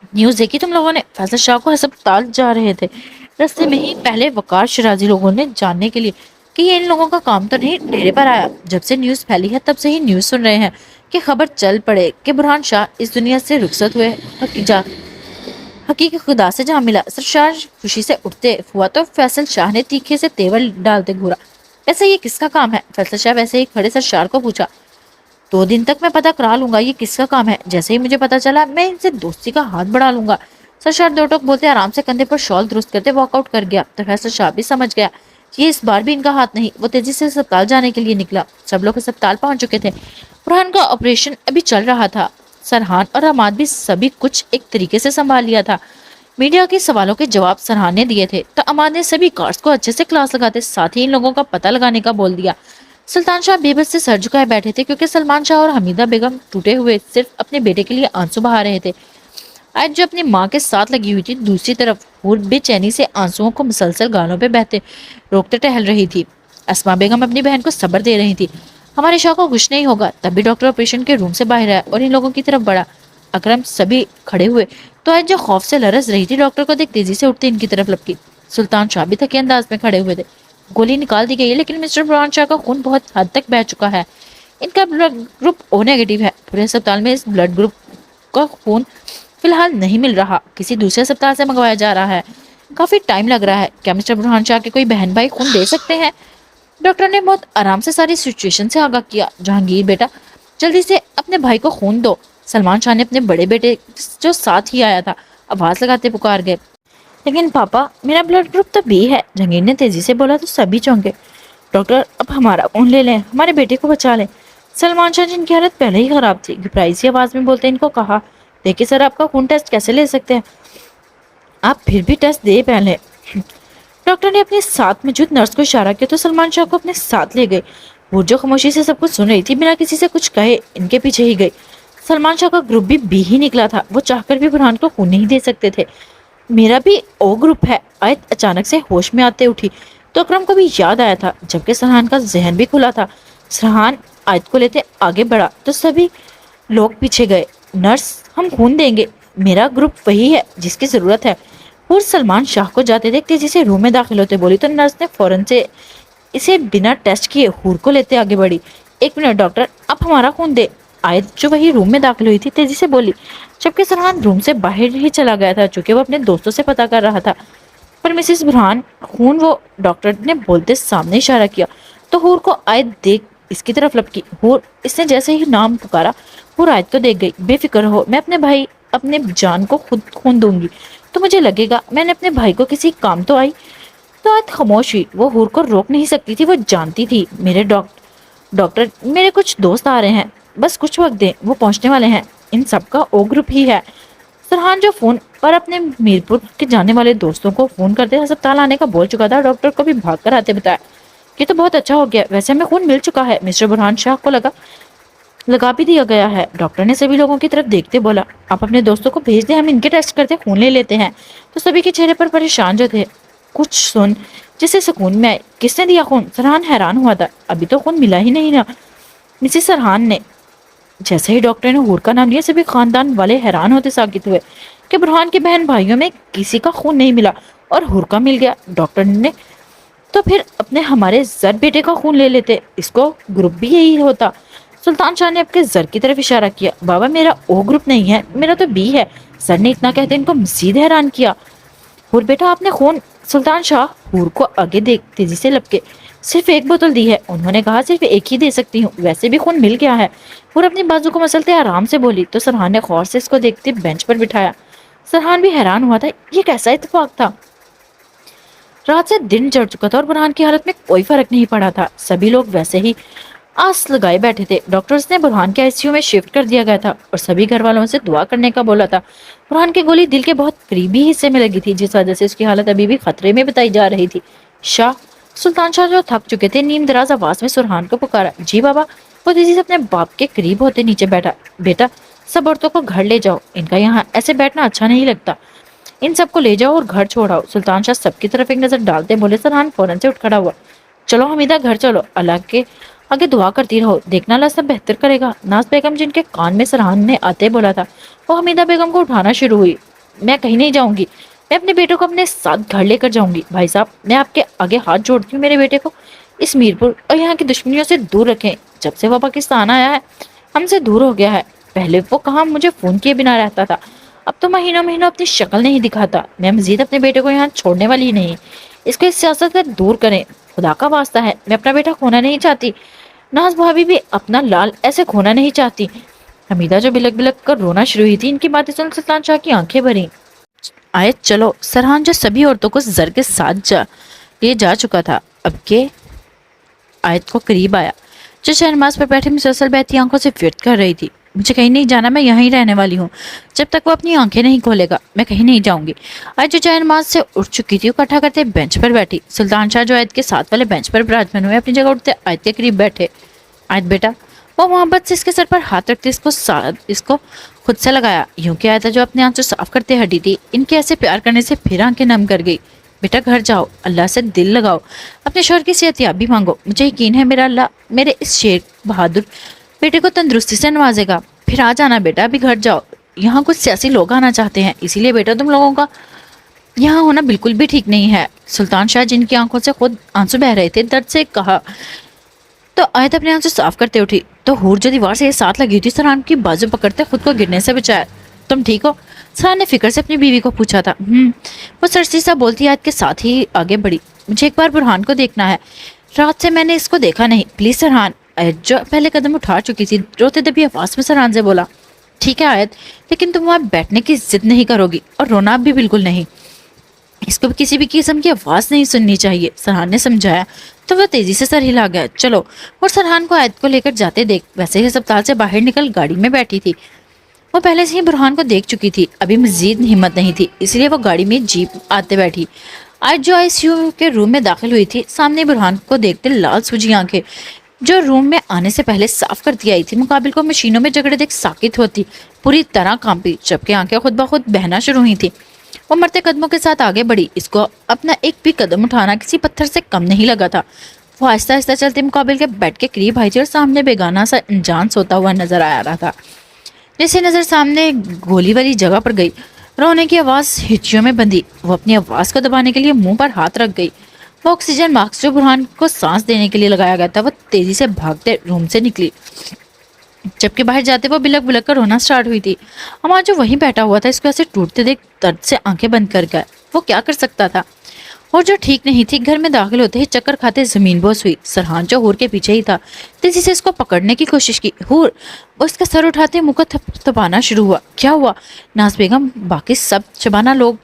न्यूज देखी तुम लोगों ने? फैसल शाह को अस्पताल जा रहे थे। रास्ते में ही पहले वकार शराजी लोगों ने जानने के लिए कि ये इन लोगों का काम तो नहीं डेरे पर आया। जब से न्यूज फैली है तब से ही न्यूज सुन रहे हैं कि खबर चल पड़े कि बुरहान शाह इस दुनिया से रुखसत हुए। हकीकी खुदा से जहाँ मिला। सरशार खुशी से उठते हुआ तो फैसल शाह ने तीखे से तेवर डालते घूरा। ऐसा ये किसका काम है? फैसल शाह वैसे ही खड़े सरशार को पूछा। 2 दिन तक मैं पता करा लूंगा ये किसका काम है। जैसे ही मुझे पता चला मैं इनसे दोस्ती का हाथ बढ़ा लूंगा। सरशार दो टोक बोलते आराम से कंधे पर शॉल दुरुस्त करते वॉकआउट कर गया। तो फैसल शाह भी समझ गया ये इस बार भी इनका हाथ नहीं। वो तेजी से अस्पताल जाने के लिए निकला। सब लोग अस्पताल पहुंच चुके थे। बुरहान का ऑपरेशन अभी चल रहा था। सरहान और अमाद भी सभी कुछ एक तरीके से संभाल लिया था। मीडिया के सवालों के जवाब सरहान ने दिए थे तो अमाद ने सभी कार्ड्स को अच्छे से क्लास लगाते साथ ही इन लोगों का पता लगाने का बोल दिया। सुल्तान शाह बेबस से सर झुकाए बैठे थे क्योंकि सलमान शाह और हमीदा बेगम टूटे हुए सिर्फ अपने बेटे के लिए आंसू बहा रहे थे। आज जो अपनी माँ के साथ लगी हुई थी दूसरी तरफ हूर बेचैनी से आंसुओं को मुसलसल गालों पे बहते रोकते टहल रही थी। अस्मा बेगम अपनी बहन को सब्र दे रही थी। हमारे शाह को कुछ नहीं होगा। तभी डॉक्टर ऑपरेशन के रूम से बाहर आया और इन लोगों की तरफ बढ़ा। अकरम सभी खड़े हुए तो आज जो खौफ से लरस रही थी डॉक्टर को देख तेजी से उठते इनकी तरफ लपकी। सुल्तान शाह भी थके अंदाज में खड़े हुए थे। गोली निकाल दी गई है लेकिन मिस्टर बुरहान शाह का खून बहुत हद तक बह चुका है। इनका ब्लड ग्रुप ओ नेगेटिव है। पूरे अस्पताल में इस ब्लड ग्रुप का खून फिलहाल नहीं मिल रहा। किसी दूसरे अस्पताल से मंगवाया जा रहा है। काफी टाइम लग रहा है। क्या मिस्टर बुरहान शाह के कोई बहन भाई खून दे सकते हैं? डॉक्टर ने बहुत आराम से सारी सिचुएशन से आगाह किया। जहांगीर बेटा जल्दी से अपने भाई को खून दो। सलमान शाह ने अपने बड़े बेटे जो साथ ही आया था आवाज लगाते पुकार गए। लेकिन पापा मेरा ब्लड ग्रुप तो बी है। जहांगीर ने तेजी से बोला तो सभी चौंके। डॉक्टर अब हमारा खून ले लें, हमारे बेटे को बचा लें। सलमान शाह जिनकी हालत पहले ही खराब थी घबराई सी आवाज में बोलते इनको कहा, देखिए सर आपका खून टेस्ट कैसे ले सकते हैं? आप फिर भी टेस्ट दे पहले। डॉक्टर ने अपने साथ मौजूद नर्स को इशारा किया तो सलमान शाह को अपने साथ ले गए। वो जो खामोशी से सब कुछ सुन रही थी बिना किसी से कुछ कहे इनके पीछे ही गई। सलमान शाह का ग्रुप भी बी ही निकला था। वो चाहकर भी बुरहान को खून नहीं दे सकते थे। मेरा भी ओ ग्रुप है। आयत अचानक से होश में आते उठी तो अकरम को भी याद आया था जबकि सरहान का जहन भी खुला था। सरहान आयत को लेते आगे बढ़ा तो सभी लोग पीछे गए। नर्स हम खून देंगे। मेरा ग्रुप वही है जिसकी जरूरत है। और सलमान शाह को जाते देख तेजी से रूम में दाखिल होते बोली तो नर्स ने फौरन से इसे बिना टेस्ट किए हूर को लेते आगे बढ़ी। 1 मिनट डॉक्टर आप हमारा खून दे। आयत जो वही रूम में दाखिल हुई थी तेजी से बोली जबकि सरहान रूम से बाहर ही चला गया था चूंकि वो अपने दोस्तों से पता कर रहा था। पर मिसेस बुरहान खून वो डॉक्टर ने बोलते सामने इशारा किया तो हूर को आयत देख इसकी तरफ लपकी। हूर इसने जैसे ही नाम पुकारा हूर आयत को देख गई। बेफिक्र हो मैं अपने भाई अपने जान को खुद खून दूंगी। तो मुझे लगेगा मैंने अपने भाई को किसी काम तो आई। तो आज खामोश हुई। वो हूर को रोक नहीं सकती थी। वो जानती थी मेरे डॉक्टर मेरे कुछ दोस्त आ रहे हैं, बस कुछ वक्त दें, वो पहुंचने वाले हैं। इन सबका ओ ग्रुप ही है। सरहान जो फोन पर अपने मीरपुर के जाने वाले दोस्तों को फोन करते अस्पताल आने का बोल चुका था, डॉक्टर को भी भाग कर आते बताया। ये तो बहुत अच्छा हो गया, वैसे हमें खून मिल चुका है। मिस्टर बुरहान शाह को लगा भी दिया गया है। डॉक्टर ने सभी लोगों की तरफ देखते बोला, आप अपने दोस्तों को भेज दें, हम इनके टेस्ट करते खून ले लेते हैं। तो सभी के चेहरे पर परेशान जो थे कुछ सुन जिसे सुकून में आए। किसने दिया खून? सरहान हैरान हुआ था, अभी तो खून मिला ही नहीं ना। मिसेस सरहान ने। जैसे ही डॉक्टर ने हूर का नाम लिया, सभी खानदान वाले हैरान होते साबित हुए कि बुरहान के बहन भाइयों में किसी का खून नहीं मिला और हूर का मिल गया। डॉक्टर ने तो फिर अपने हमारे जर बेटे का खून ले लेते, इसको ग्रुप भी यही होता। सुल्तान शाह ने अपने जर की तरफ इशारा किया। बाबा मेरा ओ ग्रुप नहीं है, मेरा तो बी है। सर ने इतना कहते इनको मजीद हैरान किया। हूर बेटा आपने खून? सुल्तान शाह हूर को आगे देख तेजी से लपके। सिर्फ एक बोतल दी है, उन्होंने कहा सिर्फ एक ही दे सकती हूँ, वैसे भी खून मिल गया है। हूर अपनी बाजू को मसलते आराम से बोली। तो सरहान ने गौर से इसको देखते बेंच पर बिठाया। सरहान भी हैरान हुआ था, ये कैसा इत्तेफाक था। रात से दिन चढ़ चुका था और बुरहान की हालत में कोई फर्क नहीं पड़ा था। सभी लोग वैसे ही आस लगाए बैठे थे। डॉक्टर्स ने बुरहान के आईसीयू में शिफ्ट कर दिया गया था और सभी घर वालों से दुआ करने का बोला था। बुरहान की गोली दिल के बहुत करीबी हिस्से में लगी थी, जिस वजह से उसकी हालत अभी भी खतरे में बताई जा रही थी। शाह सुल्तान शाह जो थक चुके थे, नीम दराज आवाज में सुरहान को पुकारा। जी बाबा। वो तेजी से अपने बाप के करीब होते नीचे बैठा। बेटा सब औरतों को घर ले जाओ, इनका यहाँ ऐसे बैठना अच्छा नहीं लगता। इन सबको ले जाओ और घर छोड़ाओ। सुल्तान शाह सबकी तरफ एक नजर डालते बोले। सरहान फौरन से उठ खड़ा हुआ। चलो हमीदा घर चलो, अल्लाह के आगे दुआ करती रहो, देखना अल्लाह सब बेहतर करेगा। नाज बेगम जिनके कान में सरहान ने आते बोला था, वो हमीदा बेगम को उठाना शुरू हुई। मैं कहीं नहीं जाऊंगी, मैं अपने बेटे को अपने साथ घर लेकर जाऊंगी। भाई साहब मैं आपके आगे हाथ जोड़ती हूँ, मेरे बेटे को इस मीरपुर और यहाँ की दुश्मनियों से दूर रखें। जब से वो पाकिस्तान आया है हमसे दूर हो गया है। पहले वो कहाँ मुझे फोन किए बिना रहता था, अब तो महीनों महीनों अपनी शक्ल नहीं दिखाता। मैं मजीद अपने बेटे को यहाँ छोड़ने वाली ही नहीं। इसको इस सियासत से दूर करें, खुदा का वास्ता है। मैं अपना बेटा खोना नहीं चाहती। नाज भाभी भी अपना लाल ऐसे खोना नहीं चाहती। हमीदा जो बिलक बिलक कर रोना शुरू हुई थी, इनकी बातें सुन सुल्तान शाह की आंखें भरी। आए चलो। सरहान जो सभी औरतों को जर के साथ ले जा चुका था, अब के आयत को करीब आया। जो शहनमाज पर बैठे मुसलसल बहती आंखों से व्यर्थ कर रही थी। मुझे कहीं नहीं जाना, मैं यहीं रहने वाली हूँ जब तक वो अपनी आंखें नहीं खोलेगा। मैं कहीं नहीं जाऊंगी। आज जो शहनमाज से उठ चुकी थी, वो इकट्ठा करते बेंच पर बैठी। सुल्तान शाह जो आयत के साथ वाले बेंच पर विराजमान हुए, अपनी जगह उठते आयत के करीब बैठे। आयत बेटा। वो मोहब्बत से इसके सर पर हाथ रखते इसको खुद से लगाया। यूं कि आयत जो अपने आंसू साफ करते हटी थी, इनके ऐसे प्यार करने से फिर आंखें नम कर गई। बेटा घर जाओ, अल्लाह से दिल लगाओ, अपने शोहर की सेहतियाबी मांगो। मुझे यकीन है मेरा अल्लाह मेरे इस शेर बहादुर बेटे को तंदुरुस्ती से नवाजेगा। फिर आ जाना बेटा, अभी घर जाओ। यहाँ कुछ सियासी लोग आना चाहते हैं, इसीलिए बेटा तुम लोगों का यहाँ होना बिल्कुल भी ठीक नहीं है। सुल्तान शाह जिनकी आंखों से खुद आंसू बह रहे थे, दर्द से कहा। तो आयत अपने आंसू साफ करते उठी तो हूर जो दीवार से साथ लगी थी, सरहान की बाजू पकड़ते खुद को गिरने से बचाया। तुम ठीक हो? सरहान ने फिक्र से अपनी बीवी को पूछा था। वो सरसी सा बोलती आयत के साथ ही आगे बढ़ी। मुझे एक बार बुरहान को देखना है, रात से मैंने इसको देखा नहीं, प्लीज सरहान। आयत जो पहले कदम उठा चुकी थी, रोते दबी आवाज में सरहान से बोला। ठीक है आयत, लेकिन तुम वहां बैठने की जिद नहीं करोगी और रोना भी बिल्कुल नहीं। इसको भी किसी भी किस्म की आवाज नहीं सुननी चाहिए, सरहान ने समझाया। तो वह तेजी से सर हिला गया। चलो। और सरहान को आयत को लेकर जाते देख वैसे ही अस्पताल से बाहर निकल गाड़ी में बैठी थी। वो पहले से ही बुरहान को देख चुकी थी, अभी मजीद हिम्मत नहीं थी, इसलिए वो गाड़ी में जीप आते बैठी। आज जो आईसीयू के रूम में दाखिल हुई थी, सामने बुरहान को देखते लाल सूजी आंखें जो रूम में आने से पहले साफ कर दी आई थी, मुकाबिल को मशीनों में झगड़े देख साकित होती पूरी तरह कांपी, जबकि आंखें खुद ब खुद बहना शुरू हुई थी। वो मरते कदमों के साथ आगे बढ़ी। इसको अपना एक भी कदम उठाना किसी पत्थर से कम नहीं लगा था। वो आहिस्ता आहिस्ता चलते मुकाबिल के बेड के करीब आई थी और सामने बेगाना सा अनजान सोता हुआ नजर आ रहा था। जैसे नजर सामने गोली वाली जगह पर गई, रोने की आवाज हिच्चियों में बंधी। वो अपनी आवाज को दबाने के लिए मुंह पर हाथ रख गई। वो ऑक्सीजन मास्क जो बुरहान को सांस देने के लिए लगाया गया था, वो तेजी से भागते रूम से निकली। जबकि बाहर जाते वो बिलक बिलक कर रोना स्टार्ट हुई थी। अम्मा जो वहीं बैठा हुआ था, इसको ऐसे टूटते देख दर्द से आंखें बंद कर गया। वो क्या कर सकता था? और जो ठीक नहीं थी, घर में दाखिल होते ही चक्कर खाते जमीन बोस हुई। सरहान जो हूर के पीछे ही था, तेजी से इसको पकड़ने की कोशिश की। हूर वो इसका सर उठाते मुंह को थपथपाना शुरू हुआ। क्या हुआ? नाज बेगम बाकी सब शबाना लोग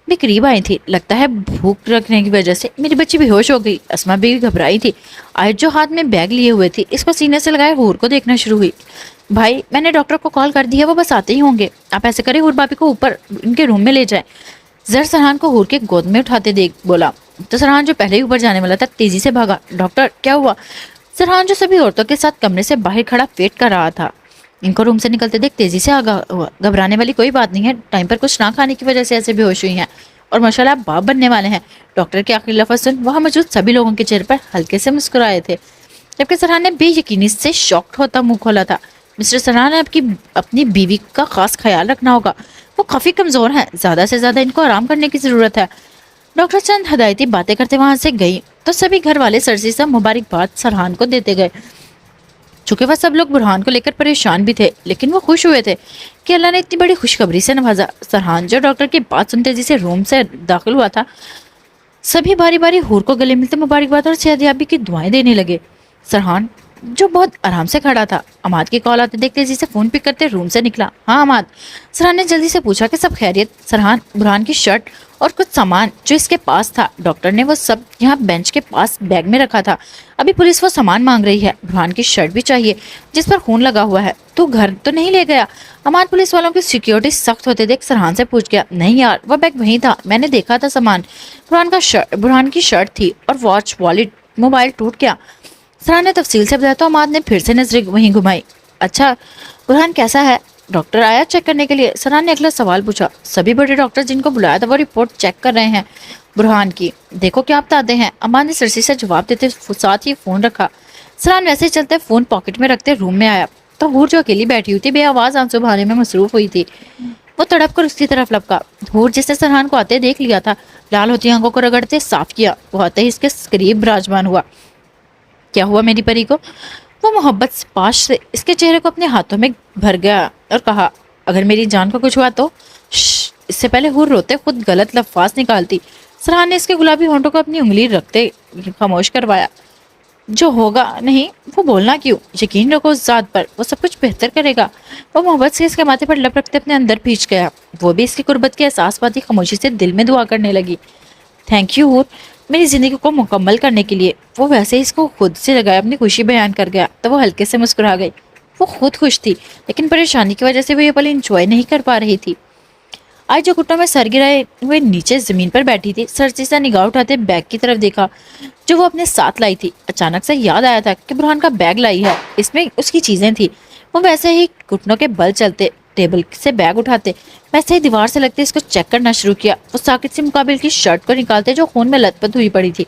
بھی قریب آئی تھی. لگتا ہے بھوک رکھنے کی وجہ سے میری بچی بے ہوش ہو گئی. اسما بھی گھبرائی تھی. آیت جو ہاتھ میں بیگ لیے ہوئے تھی اس کو سینے سے لگائے حور کو دیکھنا شروع ہوئی. بھائی میں نے ڈاکٹر کو کال کر دی ہے, وہ بس آتے ہی ہوں گے. آپ ایسے کریں حور بابی کو اوپر ان کے روم میں لے جائیں. زر سرحان کو حور کے گود میں اٹھاتے دیکھ بولا. تو سرحان جو پہلے ہی اوپر جانے والا تھا تیزی سے بھاگا. ڈاکٹر کیا ہوا؟ سرحان جو سبھی عورتوں کے ساتھ کمرے سے باہر کھڑا ویٹ کر رہا تھا ان کو روم سے نکلتے دیکھ تیزی سے آگا ہوا. گھبرانے والی کوئی بات نہیں ہے, ٹائم پر کچھ نہ کھانے کی وجہ سے ایسے بے ہوش ہوئی ہیں اور ماشاءاللہ باپ بننے والے ہیں. ڈاکٹر کے آخری لفظ سن وہاں موجود سبھی لوگوں کے چہرے پر ہلکے سے مسکرائے تھے, جبکہ سرحان نے بے یقینی سے شاکڈ ہوتا منہ کھولا تھا. مسٹر سرحان نے اپنی بیوی کا خاص خیال رکھنا ہوگا, وہ کافی کمزور ہیں, زیادہ سے زیادہ ان کو آرام کرنے کی ضرورت ہے. ڈاکٹر چند ہدایتی باتیں کرتے وہاں سے گئی تو سبھی گھر والے سرسی سے مبارکباد سرحان کو دیتے گئے. چونکہ وہ سب لوگ برہان کو لے کر پریشان بھی تھے, لیکن وہ خوش ہوئے تھے کہ اللہ نے اتنی بڑی خوشخبری سے نوازا. سرحان جو ڈاکٹر کی بات سنتے تیزی سے روم سے داخل ہوا تھا, سبھی باری باری حور کو گلے ملتے مبارکباد اور صحتیابی کی دعائیں دینے لگے. سرحان جو بہت آرام سے کھڑا تھا عماد کی کال آتے دیکھ تیزی سے فون پک کرتے روم سے نکلا. ہاں عماد. سرحان نے جلدی سے پوچھا کہ سب خیریت؟ سرحان برہان کی شرٹ اور کچھ سامان جو اس کے پاس تھا, ڈاکٹر نے وہ سب یہاں بینچ کے پاس بیگ میں رکھا تھا. ابھی پولیس وہ سامان مانگ رہی ہے. برہان کی شرٹ بھی چاہیے جس پر خون لگا ہوا ہے. تو گھر تو نہیں لے گیا؟ عماد پولیس والوں کی سیکیورٹی سخت ہوتے دیکھ سرحان سے پوچھ گیا. نہیں یار, وہ بیگ وہیں تھا, میں نے دیکھا تھا سامان. برہان کی شرٹ تھی اور واچ, والیٹ, موبائل ٹوٹ گیا. سرحان نے تفصیل سے بتایا تو عماد نے پھر سے نظریں وہیں گھمائی. اچھا برہان کیسا ہے؟ ڈاکٹر آیا چیک کرنے کے لیے؟ سرحان نے اگلا سوال پوچھا. سبھی بڑے ڈاکٹر جن کو بلایا تھا وہ رپورٹ چیک کر رہے ہیں برہان کی. دیکھو کیا آپ بتاتے ہیں, عماد نے سرسی سے جواب دیتے ساتھ ہی فون رکھا. سرحان ویسے ہی چلتے فون پاکٹ میں رکھتے روم میں آیا تو حور جو اکیلی بیٹھی ہوئی تھی بے آواز آنسو بہانے میں مصروف ہوئی تھی. وہ تڑپ کر اس کی طرف لپکا. حور جس نے سرحان کو آتے دیکھ لیا تھا لال ہوتی آنکھوں کو رگڑتے صاف کیا. وہ آتے ہی اس کے قریب براجمان ہوا. کیا ہوا میری پری کو؟ وہ محبت سے پاش سے اس کے چہرے کو اپنے ہاتھوں میں بھر گیا اور کہا, اگر میری جان کو کچھ ہوا تو؟ اس سے پہلے حور روتے خود غلط لفاظ نکالتی. سرحان نے اس کے گلابی ہونٹوں کو اپنی انگلی رکھتے خاموش کروایا. جو ہوگا نہیں وہ بولنا کیوں, یقین رکھو اس ذات پر, وہ سب کچھ بہتر کرے گا. وہ محبت سے اس کے ماتھے پر لپ رکھتے اپنے اندر بھیج گیا. وہ بھی اس کی قربت کے احساس پاتی خاموشی سے دل میں دعا کرنے لگی. تھینک یو حور, میری زندگی کو مکمل کرنے کے لیے. وہ ویسے ہی اس کو خود سے لگایا اپنی خوشی بیان کر گیا تو وہ ہلکے سے مسکرا گئی. وہ خود خوش تھی لیکن پریشانی کی وجہ سے وہ یہ پل انجوائے نہیں کر پا رہی تھی. آج جو گھٹنوں میں سر گرائے ہوئے نیچے زمین پر بیٹھی تھی, سرسی سے نگاہ اٹھاتے بیگ کی طرف دیکھا جو وہ اپنے ساتھ لائی تھی. اچانک سے یاد آیا تھا کہ برہان کا بیگ لائی ہے, اس میں اس کی چیزیں تھی. وہ ویسے ہی گھٹنوں کے بل چلتے ٹیبل سے بیگ اٹھاتے ویسے ہی دیوار سے لگتے اس کو چیک کرنا شروع کیا. وہ ساکت سے مقابل کی شرٹ کو نکالتے جو خون میں لت پت ہوئی پڑی تھی.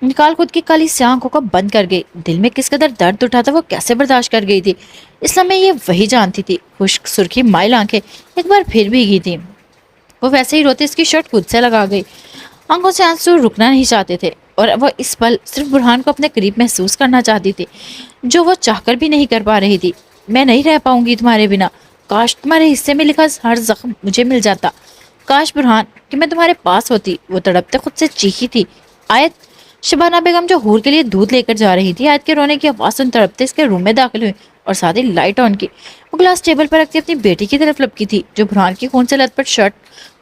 نکال خود کی کالی سیاہ آنکھوں کو بند کر گئی. دل میں کس قدر درد اٹھا تھا وہ کیسے برداشت کر گئی تھی. اس لمحے یہ وہی جانتی تھی. خشک سرخی مائل آنکھیں ایک بار پھر بھیگی تھی. وہ ویسے ہی روتے اس کی شرٹ خود سے لگا گئی. آنکھوں سے آنسو رکنا نہیں چاہتے تھے اور وہ اس پل صرف برہان کو اپنے قریب محسوس کرنا چاہتی تھی جو وہ چاہ کر بھی نہیں کر پا رہی تھی. میں نہیں رہ پاؤں گی تمہارے بنا. کاش تمہارے حصے میں لکھا ہر زخم مجھے مل جاتا. کاش برہان کہ میں تمہارے پاس ہوتی. وہ تڑپتے خود سے چیخی تھی. آیت شبانہ بیگم جو حور کے لیے دودھ لے کر جا رہی تھی, آیت کے رونے کی آواز سن تڑپتے اس کے روم میں داخل ہوئی اور ساتھ ہی لائٹ آن کی. وہ گلاس ٹیبل پر رکھتی اپنی بیٹی کی طرف لپکی تھی جو برہان کی خون سے لت پٹ شرٹ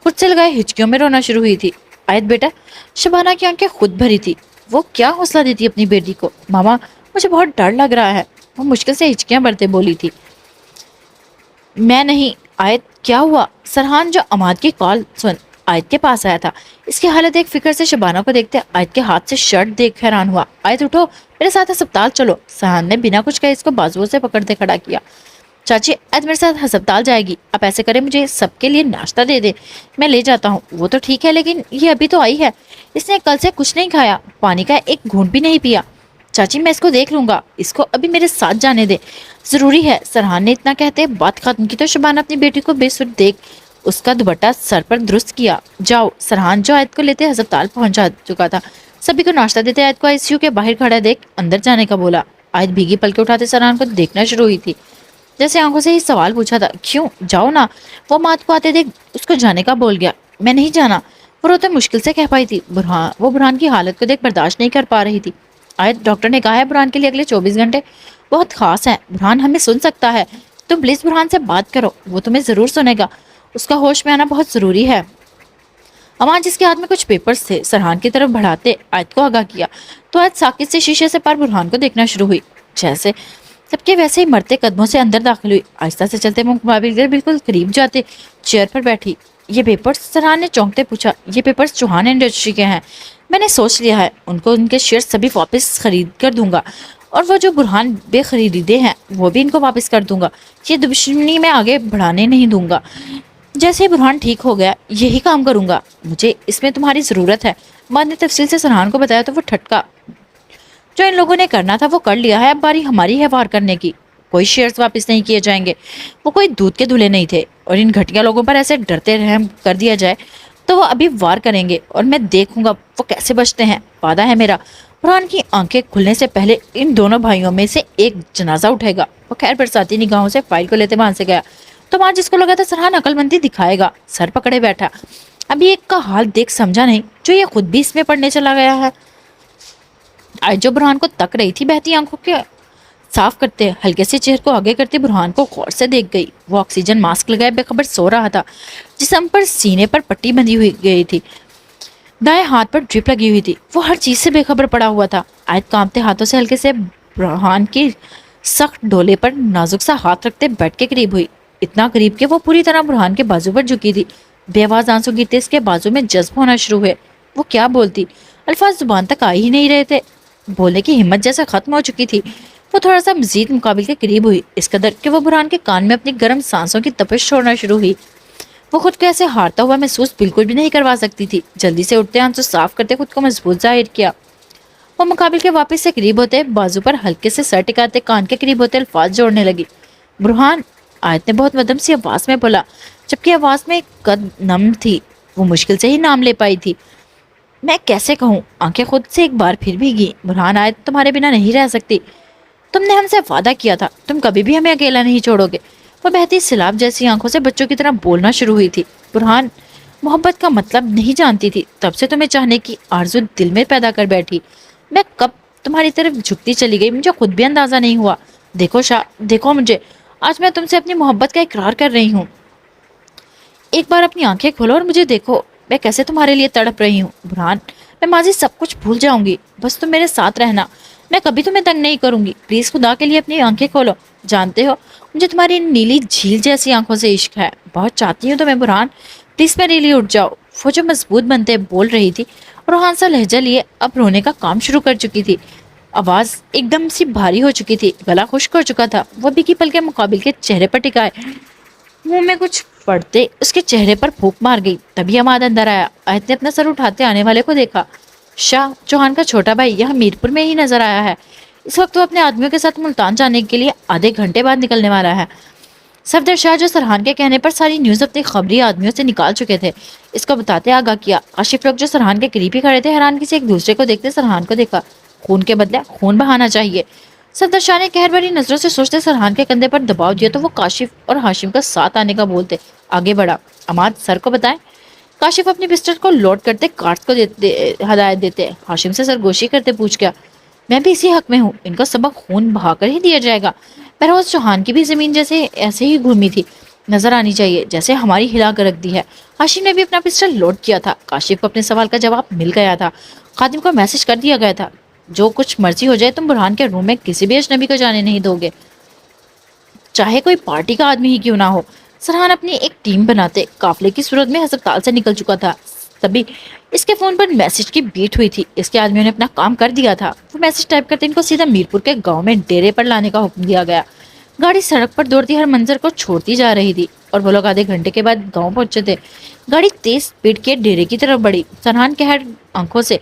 خود سے لگائے ہچکیوں میں رونا شروع ہوئی تھی. آیت بیٹا. شبانہ کی آنکھیں خود بھری تھی. وہ کیا حوصلہ دیتی اپنی بیٹی کو. ماما مجھے بہت ڈر لگ رہا ہے, وہ مشکل سے ہچکیاں بھرتے بولی تھی. میں نہیں. آیت کیا ہوا؟ سرحان جو عماد کی کال سن آیت کے پاس آیا تھا اس کی حالت ایک فکر سے شبانہ کو دیکھتے آیت کے ہاتھ سے شرٹ دیکھ حیران ہوا. آیت اٹھو, میرے ساتھ ہسپتال چلو. سرحان نے بنا کچھ کہے اس کو بازوؤں سے پکڑتے کھڑا کیا. چاچی آیت میرے ساتھ ہسپتال جائے گی. آپ ایسے کریں مجھے سب کے لیے ناشتہ دے دیں, میں لے جاتا ہوں. وہ تو ٹھیک ہے لیکن یہ ابھی تو آئی ہے, اس نے کل سے کچھ نہیں کھایا, پانی کا ایک گھونٹ بھی نہیں پیا. چاچی میں اس کو دیکھ لوں گا, اس کو ابھی میرے ساتھ جانے دے, ضروری ہے. سرحان نے اتنا کہتے بات ختم کی تو شبانہ اپنی بیٹی کو بے سر دیکھ اس کا دوپٹہ سر پر درست کیا. جاؤ. سرحان جو آیت کو لیتے ہسپتال پہنچا چکا تھا سبھی کو ناشتہ دیتے آیت کو آئی سی یو کے باہر کھڑا دیکھ اندر جانے کا بولا. آیت بھیگی پلکیں اٹھاتے سرحان کو دیکھنا شروع ہوئی تھی جیسے آنکھوں سے ہی سوال پوچھا تھا. کیوں؟ جاؤ نا. وہ مات کو آتے دیکھ اس کو جانے کا بول گیا. میں نہیں جانا. وہ روتے مشکل سے کہہ پائی تھی. وہ برہان کی حالت کو دیکھ برداشت نہیں کر پا رہی تھی. آیت ڈاکٹر نے کہا ہے برہان کے لیے اگلے 24 گھنٹے بہت خاص ہیں. برہان ہمیں سن سکتا ہے. تم پلیز برہان سے بات کرو, وہ تمہیں ضرور سنے گا. اس کا ہوش میں آنا بہت ضروری ہے. अमाज जिसके हाथ में कुछ पेपर्स थे सरहान की तरफ बढ़ाते आयत को आगाह किया तो आयत साकित से शीशे से पार बुरहान को देखना शुरू हुई। जैसे सबके वैसे ही मरते कदमों से अंदर दाखिल हुई। आहिस्ता से चलते मुकाबिल बिल्कुल करीब जाते चेयर पर बैठी। ये पेपर्स? सरहान ने चौंकते पूछा। ये पेपर्स चौहान इंडस्ट्री के हैं। मैंने सोच लिया है, उनको उनके शेयर सभी वापस खरीद कर दूंगा और वो जो बुरहान बेखरीदे हैं वो भी इनको वापस कर दूंगा। ये दुश्मनी में आगे बढ़ाने नहीं दूंगा। जैसे ही बुरहान ठीक हो गया यही काम करूंगा। मुझे इसमें तुम्हारी ज़रूरत है। माँ ने तफसील से सरहान को बताया तो वो ठटका। जो इन लोगों ने करना था वो कर लिया है, अब बारी हमारी है वार करने की। कोई शेयर्स वापस नहीं किए जाएंगे। वो कोई दूध के धुले नहीं थे और इन घटिया लोगों पर ऐसे डरते रहम कर दिया जाए तो वो अभी वार करेंगे और मैं देखूंगा वो कैसे बचते हैं। वादा है मेरा। बुरहान की आंखें खुलने से पहले इन दोनों भाइयों में से एक जनाजा उठेगा। वो खैर बरसाती निगाहों से फाइल को लेते वहां से गया तो वहां जिसको लगा था सरहान अकलमंदी दिखाएगा सर पकड़े बैठा। अभी एक का हाल देख समझा नहीं जो ये खुद भी इसमें पढ़ने चला गया है। आज जो बुरहान को तक रही थी बहती आंखों के साफ करते हल्के से चेहरे को आगे करते बुरहान को गौर से देख गई। वो ऑक्सीजन मास्क लगाए बेखबर सो रहा था। जिस्म पर सीने पर पट्टी बंधी हुई गई थी, दाएं हाथ पर ड्रिप लगी हुई थी। वो हर चीज से बेखबर पड़ा हुआ था। आयत कांपते हाथों से हल्के से बुरहान की सख्त डोले पर नाजुक सा हाथ रखते बेड के करीब हुई। इतना करीब कि वो पूरी तरह बुरहान के बाजू पर झुकी थी। बेआवाज आंसू गिरते इसके बाजू में जज्ब होना शुरू हुए। वो क्या बोलती, अल्फाज जुबान तक आ ही नहीं रहे थे। बोलने की हिम्मत जैसे खत्म हो चुकी थी। वो थोड़ा सा मजीद मुकाबिल के करीब हुई, इस कदर कि वो बुरहान के कान में अपनी गर्म सांसों की तपिश छोड़ना शुरू हुई। वो खुद को ऐसे हारता हुआ महसूस बिल्कुल भी नहीं करवा सकती थी। जल्दी से उठते आंसू साफ करते खुद को मजबूत जाहिर किया। वो मुकाबिल के वापस से करीब होते बाजू पर हल्के से सर टिकाते कान के करीब होते अल्फाज जोड़ने लगी। बुरहान, आयत ने बहुत मदम सी आवाज में बोला, जबकि आवाज में कद नम थी। वो मुश्किल से ही नाम ले पाई थी। मैं कैसे कहूँ? आंखें खुद से एक बार फिर भीगी। बुरहान, आयत तुम्हारे बिना नहीं रह सकती। तुमने हमसे वादा किया था तुम कभी भी हमें अकेला नहीं छोड़ोगे। वो बहती सिलाब जैसी आंखों से बच्चों की तरह बोलना शुरू हुई थी। बुरहान, मोहब्बत का मतलब नहीं जानती थी, तब से तुम्हें चाहने की आरज़ू दिल में पैदा कर बैठी। मैं कब तुम्हारी तरफ झुकती चली गई मुझे खुद भी अंदाजा नहीं हुआ। देखो शाह, देखो मुझे, आज मैं तुमसे अपनी मोहब्बत का इकरार कर रही हूँ। एक बार अपनी आंखें खोलो और मुझे देखो, मैं कैसे तुम्हारे लिए तड़प रही हूँ। बुरहान, मैं माजी सब कुछ भूल जाऊंगी, बस तुम मेरे साथ रहना। मैं कभी तुम्हें तंग नहीं करूंगी। प्लीज खुदा के लिए अपनी आंखें खोलो। जानते हो मुझे तुम्हारी नीली झील जैसी आंखों से इश्क है। बहुत चाहती हूँ तुम्हें बुरहान, प्लीज मेरे लिए उठ जाओ। वो जो मजबूत बनते बोल रही थी रूहान सा लहजा लिए अब रोने का काम शुरू कर चुकी थी। आवाज एकदम सी भारी हो चुकी थी, गला खुश्क हो चुका था। वो बिकी पल के मुकाबिल के चेहरे पर टिकाए मुंह में कुछ पड़ते उसके चेहरे पर फूंक मार गई। तभी अमाद अंदर आया। आयत ने अपना सर उठाते आने वाले को देखा। शाह, चौहान का छोटा भाई यह मीरपुर में ही नजर आया है। इस वक्त वो अपने आदमियों के साथ मुल्तान जाने के लिए आधे घंटे बाद निकलने वाला है। सफदर शाह जो सरहान के कहने पर सारी न्यूज़ अपने खबरी आदमियों से निकाल चुके थे, इसको बताते आगाह किया। काशिफ लोग जो सरहान के करीब ही खड़े थे हैरानगी से एक दूसरे को देखते सरहान को देखा। खून के बदले खून बहाना चाहिए। सफदर शाह ने कहर भरी नजरों से सोचते सरहान के कंधे पर दबाव दिया तो वो काशिफ और हाशिम का साथ आने का बोलते आगे बढ़ा। अमाद, सर को बताएं। काशिफ अपनी पिस्टल को लोड करते कार्ड को हदायत देते। हाशिम से सरगोशी करते पूछ गया, मैं भी इसी हक में हूँ, इनको सबक खून बहाकर ही दिया जाएगा। बहरौज चौहान की भी जमीन जैसे ऐसे ही घूमी थी, नजर आनी चाहिए जैसे हमारी हिला कर रख दी है। हाशिम ने भी अपना पिस्टल लोड किया था। काशिफ को अपने सवाल का जवाब मिल गया था। खादिम को मैसेज कर दिया गया था, जो कुछ मर्जी हो जाए तुम बुरहान के रूम में किसी भी अजनबी को जाने नहीं दोगे, चाहे कोई पार्टी का आदमी ही क्यों ना हो। सरहान अपनी एक टीम बनाते काफले की सूरत में अस्पताल से निकल चुका था। तभी इसके फोन पर मैसेज की बीट हुई थी। इसके आदमियों ने अपना काम कर दिया था। वो मैसेज टाइप करते इनको सीधा मीरपुर के गांव में डेरे पर लाने का हुक्म दिया गया। गाड़ी सड़क पर दौड़ती हर मंजर को छोड़ती जा रही थी और वो लोग आधे घंटे के बाद गांव पहुंचे थे। गाड़ी तेज स्पीड के डेरे की तरफ बढ़ी। सरहान कहर आंखों से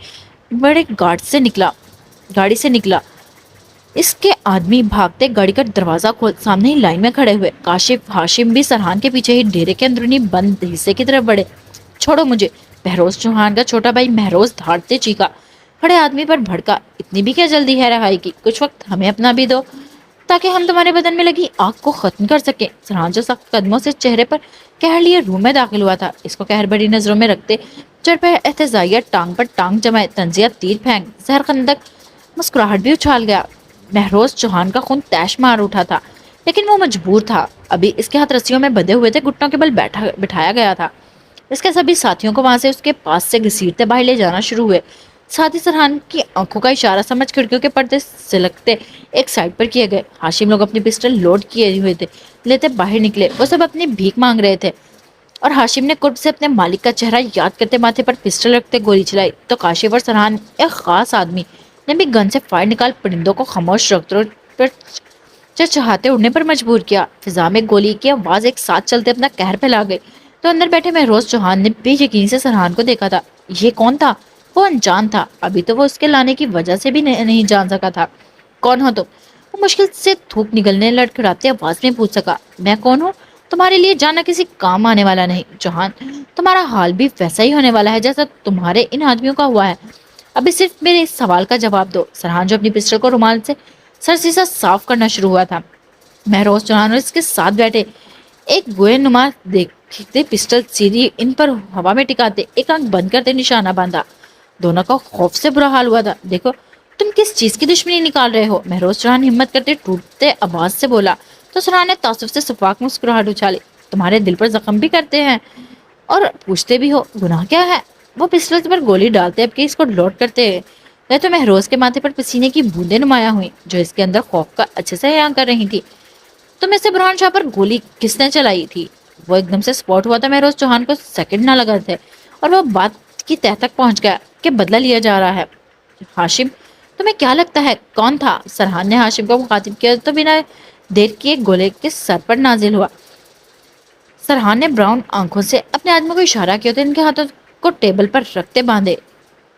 बड़े गाड़ी से निकला। इसके आदमी भागते गाड़ी का दरवाजा खोल सामने ही लाइन में खड़े हुए। काशिफ हाशिम भी सरहान के पीछे ही डेरे के अंदरूनी बंद हिस्से की तरफ बढ़े। छोड़ो मुझे, बहरोज चौहान का छोटा भाई महरोज धाड़ते चीखा। खड़े आदमी पर भड़का, इतनी भी क्या जल्दी है रहाई की, कुछ वक्त हमें अपना भी दो ताकि हम तुम्हारे बदन में लगी आग को खत्म कर सके। सरहान जो सख्त कदमों से चेहरे पर कहर लिए रूम में दाखिल हुआ था, इसको कहर बड़ी नजरों में रखते चर पे एहतजाजिया टांग पर टांग जमाए, तंजिया तीर फेंक, जहर खंदक मुस्कुराहट भी उछाल गया। महरोज चौहान का खून तैश मार उठा था, लेकिन वो मजबूर था। अभी इसके हाथ रस्सियों में बंधे हुए थे, घुटनों के बल बिठाया गया था। اس کے سبھی ساتھیوں کو وہاں سے اس کے پاس سے گھسیٹتے باہر لے جانا شروع ہوئے۔ ساتھ ہی سرحان کی آنکھوں کا اشارہ سمجھ کھڑکیوں کے پردے سلگتے ایک سائڈ پر کیے گئے۔ ہاشم لوگ اپنی پسٹل لوڈ کیے ہوئے تھے لیتے باہر نکلے۔ وہ سب اپنی بھیک مانگ رہے تھے اور ہاشم نے قرب سے اپنے مالک کا چہرہ یاد کرتے ماتھے پر پسٹل رکھتے گولی چلائی تو کاشف اور سرحان ایک خاص آدمی نے بھی گن سے فائر نکال پرندوں کو خاموش رختوں پر چہچہاتے اڑنے پر مجبور کیا۔ فضا میں گولی کی آواز ایک ساتھ چلتے اپنا قہر پھیلا گئی تو اندر بیٹھے مہروز چوہان نے بے یقین سے سرحان کو دیکھا تھا۔ یہ کون تھا؟ وہ انجان تھا۔ ابھی تو وہ اس کے لانے کی وجہ سے بھی نہیں جان سکا تھا۔ کون ہو تم؟ وہ مشکل سے تھوک نگلنے لڑکھڑاتے آواز میں پوچھ سکا۔ میں کون ہوں؟ تمہارے لیے جانا کسی کام آنے والا نہیں چوہان، تمہارا حال بھی ویسا ہی ہونے والا ہے جیسا تمہارے ان آدمیوں کا ہوا ہے۔ ابھی صرف میرے اس سوال کا جواب دو۔ سرحان جو اپنی پسٹل کو رومال سے سر سیسا صاف کرنا شروع ہوا تھا، مہروز چوہان اور اس کے ساتھ بیٹھے ایک گوئے نما دیکھتے پسٹل سیدھی ان پر ہوا میں ٹکاتے ایک آنکھ بند کرتے نشانہ باندھا۔ دونوں کا خوف سے برا حال ہوا تھا۔ دیکھو تم کس چیز کی دشمنی نکال رہے ہو؟ مہروز چوہان ہمت کرتے ٹوٹتے آواز سے بولا تو سرحان نے تعصب سے شفاق مسکراہٹ اچھالی۔ تمہارے دل پر زخم بھی کرتے ہیں اور پوچھتے بھی ہو گناہ کیا ہے؟ وہ پسٹل پر گولی ڈالتے اب کہ اس کو لوڈ کرتے گئے تو مہروز کے ماتھے پر پسینے کی بوندیں نمایاں ہوئی جو اس کے اندر خوف کا اچھے سے عیاں کر رہی تھی۔ تم میں سے برہان شاہ پر گولی کس نے چلائی تھی؟ وہ ایک دم سے سپورٹ ہوا تھا۔ مہروز چوہان کو سیکنڈ نہ لگا تھے اور وہ بات کی تہ تک پہنچ گیا کہ بدلہ لیا جا رہا ہے۔ ہاشم تمہیں کیا لگتا ہے کون تھا؟ سرحان نے ہاشم کو مخاطب کیا تو بنا دیر کیے گولے کے سر پر نازل ہوا۔ سرحان نے براؤن آنکھوں سے اپنے آدمی کو اشارہ کیا تو ان کے ہاتھوں کو ٹیبل پر رکھتے باندھے۔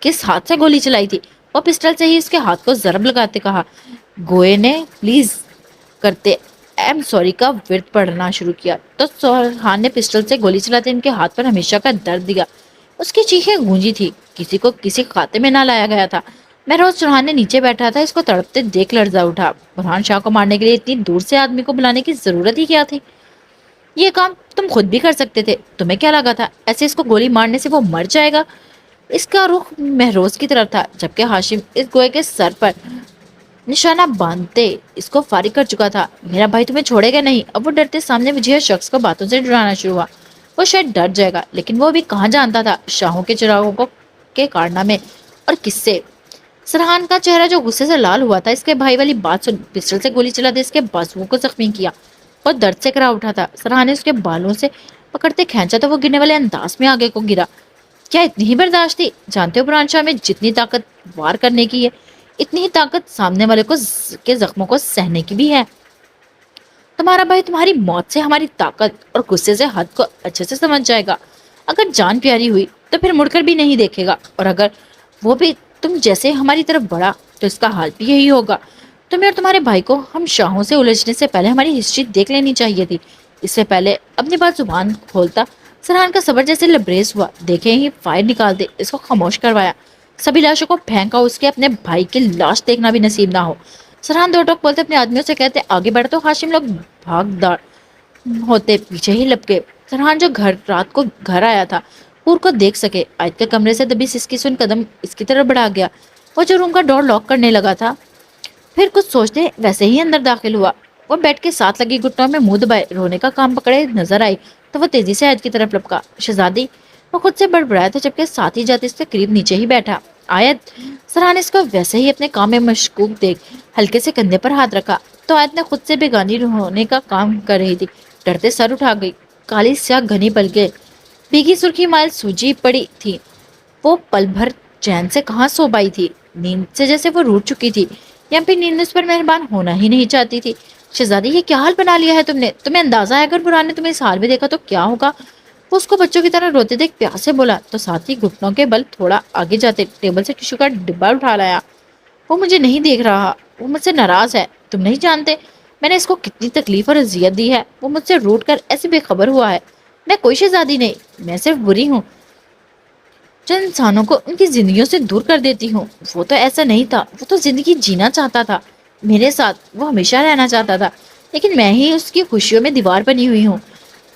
کس ہاتھ سے گولی چلائی تھی؟ وہ پسٹل سے ہی اس کے ہاتھ کو ضرب لگاتے کہا۔ گوئے نے پلیز کرتے ایم سوری کا ورد پڑھنا شروع کیا تو سرحان نے پسٹل سے گولی چلاتے ان کے ہاتھ پر ہمیشہ کا درد دیا۔ اس کی چیخیں گونجی تھی۔ کسی کو کسی خاتے میں نہ لایا گیا تھا۔ مہروز چوہان نے نیچے بیٹھا تھا، اس کو تڑپتے دیکھ لرزا اٹھا۔ برہان شاہ کو مارنے کے لیے اتنی دور سے آدمی کو بلانے کی ضرورت ہی کیا تھی؟ یہ کام تم خود بھی کر سکتے تھے۔ تمہیں کیا لگا تھا ایسے اس کو گولی مارنے سے وہ مر جائے گا؟ اس کا رخ مہروز کی طرف تھا جبکہ ہاشم اس گوئے کے سر پر نشانہ باندھتے اس کو فارغ کر چکا تھا۔ میرا بھائی تمہیں چھوڑے گا نہیں۔ اب وہ ڈرتے سامنے وجہ شخص کو باتوں سے ڈرانا شروع ہوا۔ وہ شاید ڈر جائے گا لیکن وہ بھی کہاں جانتا تھا شاہوں کے چراغوں کو کے کارنامے اور کس سے۔ سرحان کا چہرہ جو غصے سے لال ہوا تھا اس کے بھائی والی بات سن پسٹل سے گولی چلا دے اس کے بازوؤں کو زخمی کیا اور درد سے کرا اٹھا تھا۔ سرحان نے اس کے بالوں سے پکڑتے کھینچا تو وہ گرنے والے انداز میں آگے کو گرا۔ کیا اتنی ہی برداشت تھی؟ جانتے ہو برہان شاہ میں جتنی طاقت وار کرنے کی ہے اتنی ہی طاقت سامنے والے کو کے زخموں کو سہنے کی بھی ہے۔ تمہارا بھائی تمہاری موت سے ہماری طاقت اور غصے سے حد کو اچھے سے سمجھ جائے گا۔ اگر جان پیاری ہوئی تو پھر مڑ کر بھی نہیں دیکھے گا اور اگر وہ بھی تم جیسے ہماری طرف بڑھا تو اس کا حال بھی یہی ہوگا۔ تمہیں اور تمہارے بھائی کو ہم شاہوں سے الجھنے سے پہلے ہماری ہسٹری دیکھ لینی چاہیے تھی۔ اس سے پہلے اپنی بات زبان کھولتا سرحان کا صبر جیسے لبریز ہوا۔ دیکھیں ہی فائر نکال دے، اس کو خاموش کروایا۔ سبھی لاشوں کو پھینکا، اس کے اپنے بھائی کی لاش دیکھنا بھی نصیب نہ ہو۔ سرحان دو ٹوک بولتے اپنے آدمیوں سے کہتے آگے بڑھ تو ہاشم لوگ بھاگ دار ہوتے پیچھے ہی لپکے۔ سرحان جو رات کو گھر آیا تھا پور کو دیکھ سکے۔ آیت کے کمرے سے دبی سسکی سن قدم اس کی طرف بڑھا گیا۔ وہ جو روم کا ڈور لاک کرنے لگا تھا پھر کچھ سوچتے ویسے ہی اندر داخل ہوا۔ وہ بیڈ کے ساتھ لگی گھٹنوں میں منہ دبائے رونے کا کام پکڑے نظر آئی تو وہ تیزی سے آیت کی طرف لپکا۔ شہزادی، وہ خود سے بڑبڑایا تھا جبکہ ساتھ ہی جاتے اس کے قریب نیچے ہی بیٹھا۔ آیت، سرحان اس کو ویسے ہی اپنے کام میں مشغول دیکھ ہلکے سے کندھے پر ہاتھ رکھا تو آیت نے خود سے بیگانی ہونے کا کام کر رہی تھی۔ ڈرتے سر اٹھا گئی۔ کالی سیاہ گھنی پلکیں بھیگی سرخی مائل سوجی پڑی تھی۔ وہ پل بھر چین سے کہاں سو پائی تھی، نیند سے جیسے وہ روٹ چکی تھی یا پھر نیند اس پر مہربان ہونا ہی نہیں چاہتی تھی۔ شہزادی، یہ کیا حال بنا لیا ہے تم نے؟ تمہیں اندازہ ہے اگر برہان نے تمہیں اس حال میں دیکھا تو کیا ہوگا؟ وہ اس کو بچوں کی طرح روتے دیکھ پیار سے بولا تو ساتھ ہی گھٹنوں کے بل تھوڑا آگے جاتے ٹیبل سے ٹشو کا ڈبہ اٹھا لایا۔ وہ مجھے نہیں دیکھ رہا، وہ مجھ سے ناراض ہے۔ تم نہیں جانتے میں نے اس کو کتنی تکلیف اور اذیت دی ہے۔ وہ مجھ سے روٹ کر ایسے بے خبر ہوا ہے۔ میں کوئی شہزادی نہیں، میں صرف بری ہوں جو انسانوں کو ان کی زندگیوں سے دور کر دیتی ہوں۔ وہ تو ایسا نہیں تھا، وہ تو زندگی جینا چاہتا تھا میرے ساتھ، وہ ہمیشہ رہنا چاہتا تھا لیکن میں ہی اس کی خوشیوں میں دیوار بنی ہوئی ہوں۔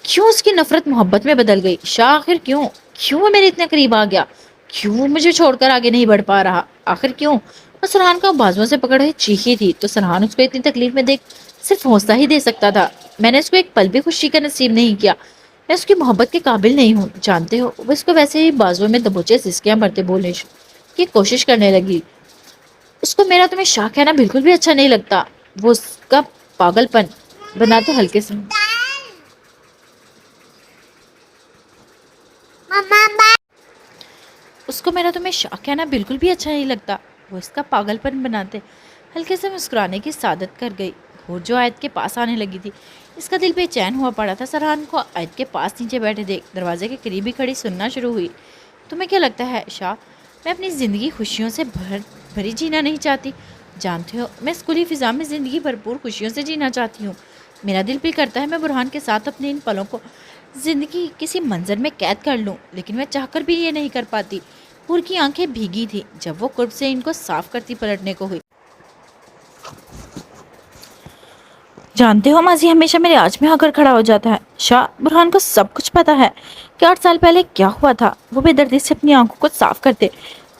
کیوں اس کی نفرت محبت میں بدل گئی؟ شاہ آخر کیوں وہ میرے اتنے قریب آ گیا؟ کیوں وہ مجھے چھوڑ کر آگے نہیں بڑھ پا رہا؟ آخر کیوں؟ وہ سرحان کا بازوؤں سے پکڑ ہوئی چیخی تھی تو سرحان اس کو اتنی تکلیف میں دیکھ صرف حوصلہ ہی دے سکتا تھا۔ میں نے اس کو ایک پل بھی خوشی کا نصیب نہیں کیا۔ میں اس کی محبت کے قابل نہیں ہوں، جانتے ہو۔ وہ اس کو ویسے ہی بازو میں دبوچے سسکیاں مرتے بولنے کی کوشش کرنے لگی۔ اس کو میرا تمہیں شاہ کہنا بالکل بھی اچھا نہیں لگتا، وہ اس کا پاگل پن بناتے ہلکے سے اس کو میرا تمہیں شاہ کہنا بالکل بھی اچھا نہیں لگتا، وہ اس کا پاگل پن بناتے ہلکے سے مسکرانے کی سعادت کر گئی۔ اور جو آیت کے پاس آنے لگی تھی، اس کا دل بے چین ہوا پڑا تھا۔ سرحان کو آیت کے پاس نیچے بیٹھے دیکھ دروازے کے قریب ہی کھڑی سننا شروع ہوئی۔ تمہیں کیا لگتا ہے شاہ، میں اپنی زندگی خوشیوں سے بھری جینا نہیں چاہتی؟ جانتے ہو میں اسکولی فضا میں زندگی بھرپور خوشیوں سے جینا چاہتی ہوں۔ میرا دل بھی کرتا ہے میں برہان کے ساتھ اپنے ان پلوں کو زندگی کسی منظر میں قید کر لوں، لیکن میں چاہ کر بھی یہ نہیں کر پاتی۔ پور کی آنکھیں بھیگی تھی جب وہ قرب سے ان کو صاف کرتی پلٹنے کو ہوئی۔ جانتے ہو ماضی ہمیشہ میرے آج میں آ کر کھڑا ہو جاتا ہے۔ شاہ، برہان کو سب کچھ پتا ہے کہ 8 سال پہلے کیا ہوا تھا۔ وہ بے دردی سے اپنی آنکھوں کو صاف کرتے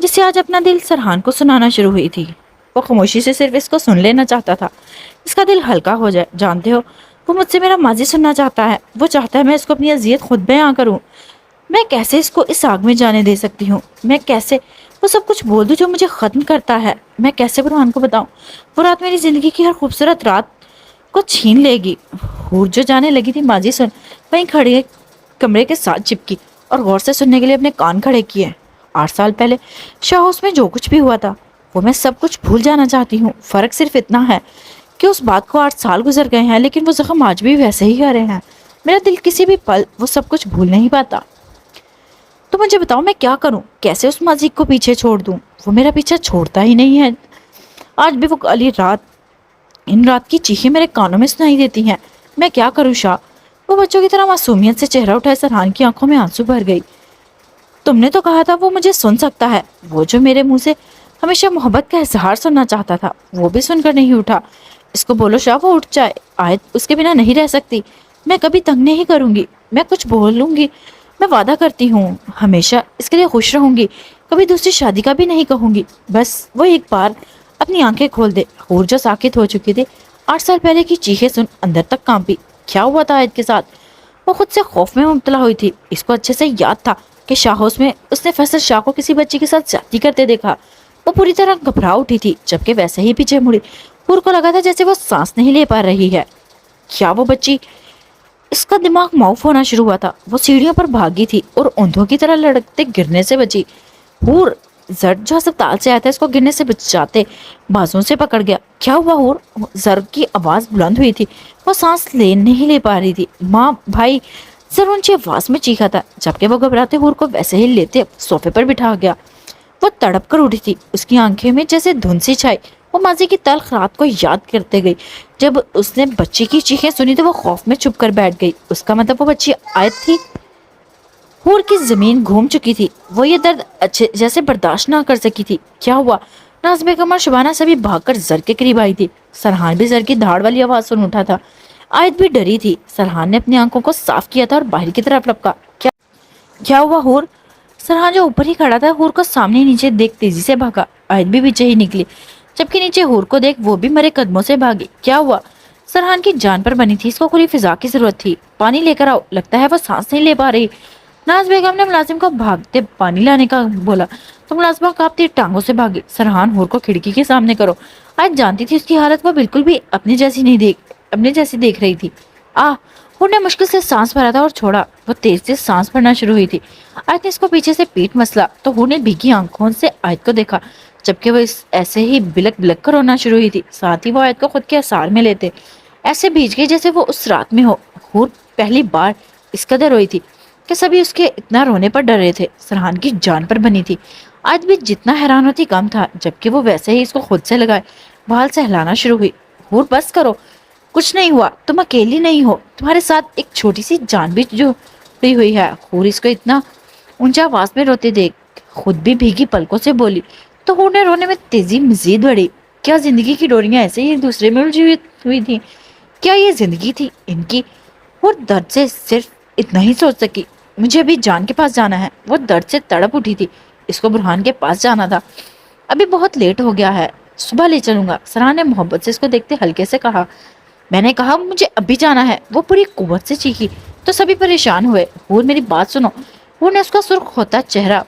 جس سے آج اپنا دل سرحان کو سنانا شروع ہوئی تھی۔ وہ خاموشی سے صرف اس کو سن لینا چاہتا تھا، اس کا دل ہلکا ہو جائے۔ جانتے ہو وہ مجھ سے میرا ماضی سننا چاہتا ہے، وہ چاہتا ہے میں اس کو اپنی اذیت خود بیان کروں۔ میں کیسے اس کو اس آگ میں جانے دے سکتی ہوں؟ میں کیسے وہ سب کچھ بول دوں جو مجھے ختم کرتا ہے؟ میں کیسے برہان کو بتاؤں؟ وہ رات میری زندگی کی ہر خوبصورت رات کو چھین لے گی۔ حور جو جانے لگی تھی ماضی سن، وہیں کھڑے کمرے کے ساتھ چپکی اور غور سے سننے کے لیے اپنے کان کھڑے کیے۔ 8 سال پہلے شاہ ہاؤس میں جو کچھ بھی ہوا تھا وہ میں سب کچھ بھول جانا چاہتی ہوں۔ فرق صرف اتنا ہے کہ اس بات کو 8 سال گزر گئے ہیں، لیکن وہ زخم آج بھی ویسے ہی گہرے ہیں۔ میرا دل کسی بھی پل وہ سب کچھ بھول نہیں پاتا۔ تو مجھے بتاؤ میں کیا کروں؟ کیسے اس ماضی کو پیچھے چھوڑ دوں؟ وہ میرا پیچھا چھوڑتا ہی نہیں ہے۔ آج بھی وہ کالی رات، ان رات کی چیخیں میرے کانوں میں سنائی دیتی ہیں۔ میں کیا کروں شاہ؟ وہ بچوں کی طرح معصومیت سے چہرہ اٹھائے سرحان کی آنکھوں میں آنسو بھر گئی۔ تم نے تو کہا تھا وہ مجھے سن سکتا ہے، وہ جو میرے منہ سے ہمیشہ محبت کا اظہار سننا چاہتا تھا وہ بھی سن کر نہیں اٹھا۔ اس کو بولو شاہ وہ اٹھ جائے، آیت اس کے بنا نہیں رہ سکتی۔ میں کبھی تنگ نہیں کروں گی، میں کچھ بولوں گی، میں وعدہ کرتی ہوں ہمیشہ اس کے لیے خوش رہوں گی، کبھی دوسری شادی کا بھی نہیں کہوں گی۔ بس وہ ایک بار اپنی آنکھیں کھول دے۔ حور جو ساکت ہو چکی تھی 8 سال پہلے کی چیخیں سن اندر تک کانپی۔ کیا ہوا تھا آیت کے ساتھ؟ وہ خود سے خوف میں مبتلا ہوئی تھی۔ اس کو اچھے سے یاد تھا کہ شاہ ہاؤس میں اس نے فیصل شاہ کو کسی بچی کے ساتھ زیادتی کرتے دیکھا۔ وہ پوری طرح گھبرا اٹھی تھی، جبکہ ویسے ہی پیچھے مڑی۔ حور کو لگا تھا جیسے وہ سانس نہیں لے پا رہی ہے۔ کیا وہ بچی؟ اس کا دماغ معاف ہونا شروع ہوا تھا۔ وہ سیڑھیوں پر بھاگی تھی اور اوندھوں کی طرح لڑکتے گرنے سے بچی۔ حور زرد جو ہسپتال سے آیا تھا اس کو گرنے سے بچاتے بازوں سے پکڑ گیا۔ کیا ہوا حور؟ زرد کی آواز بلند ہوئی تھی، وہ سانس نہیں لے پا رہی تھی۔ ماں، بھائی، زر اونچی آواز میں چیخا تھا، جبکہ وہ گھبراتے حور کو ویسے ہی لیتے صوفے پر بٹھا گیا۔ وہ تڑپ کر اٹھی تھی، اس کی آنکھیں میں جیسے دھند سی چھائی۔ وہ ماضی کی تلخ رات کو یاد کرتے گئی۔ جب اس نے بچی کی چیخیں سنی تو وہ خوف میں چھپ کر بیٹھ گئی۔ اس کا مطلب وہ بچی آیت تھی۔ حور کی زمین گھوم چکی تھی، وہ یہ درد اچھے جیسے برداشت نہ کر سکی تھی۔ کیا ہوا؟ ناز بیگم اور شبانہ سبھی بھاگ کر زر کے قریب آئی تھی۔ سرحان بھی زر کی دھاڑ والی آواز سن اٹھا تھا۔ آیت بھی ڈری تھی۔ سرحان نے اپنی آنکھوں کو صاف کیا تھا اور باہر کی طرف لپکا۔ کیا ہوا حور؟ سرحان جو اوپر ہی کھڑا تھا حور کو سامنے نیچے دیکھ تیزی سے بھاگا۔ آیت بھی پیچھے ہی نکلی، جبکہ نیچے حور کو دیکھ وہ بھی مرے قدموں سے بھاگی۔ کیا ہوا؟ سرحان کی جان پر بنی تھی، اس کو کھلی فضا کی ضرورت تھی۔ پانی لے کر آؤ، لگتا ہے وہ سانس نہیں لے پا رہی۔ ناز بیگم نے ملازم کو بھاگتے پانی لانے کا بولا تو ملازمہ کانپتی ٹانگوں سے بھاگی۔ سرحان حور کو کھڑکی کے سامنے کرو۔ آیت جانتی تھی اس کی حالت وہ بالکل بھی اپنے جیسی دیکھ رہی تھی۔ حور نے مشکل سے سانس بھرا تھا اور چھوڑا۔ وہ تیز سے سانس بھرنا شروع ہوئی تھی۔ آیت نے اس کو پیچھے سے پیٹ مسلا تو حور نے بھیگی آنکھوں سے آیت کو دیکھا، جبکہ وہ ایسے ہی بلک بلک کر رونا شروع ہوئی تھی۔ ساتھ ہی وہ آیت کو خود کے اثار میں لیتے ایسے بھیج گئی جیسے وہ اس رات میں ہو۔ حور پہلی بار اس قدر روئی تھی کہ سبھی اس کے اتنا رونے پر ڈر رہے تھے۔ سرحان کی جان پر بنی تھی۔ آج بھی جتنا حیران ہوتی کم تھا، جبکہ وہ ویسے ہی اس کو خود سے لگائے بال سہلانا شروع ہوئی۔ حور بس کرو، کچھ نہیں ہوا، تم اکیلی نہیں ہو، تمہارے ساتھ ایک چھوٹی سی جان بھی جڑی ہوئی ہے۔ حور اس کو اتنا اونچا آواز میں روتے دیکھ خود بھی بھیگی پلکوں سے بولی تو حور نے رونے میں تیزی مزید بڑھی۔ کیا زندگی کی ڈوریاں ایسے ہی ایک دوسرے میں الجھی ہوئی تھی؟ کیا یہ زندگی تھی ان کی؟ حور درد سے صرف اتنا ہی سوچ سکی، مجھے ابھی جان کے پاس جانا ہے۔ وہ درد سے تڑپ اٹھی تھی، اس کو برہان کے پاس جانا تھا۔ ابھی بہت لیٹ ہو گیا ہے، صبح لے چلوں گا، سرحان نے محبت سے اس کو دیکھتے ہلکے سے کہا۔ میں نے کہا مجھے ابھی جانا ہے، وہ پوری قوت سے چیخی۔ तो सभी परेशान हुए। हूर मेरी बात सुनो। हूर ने उसका सुर्ख होता चेहरा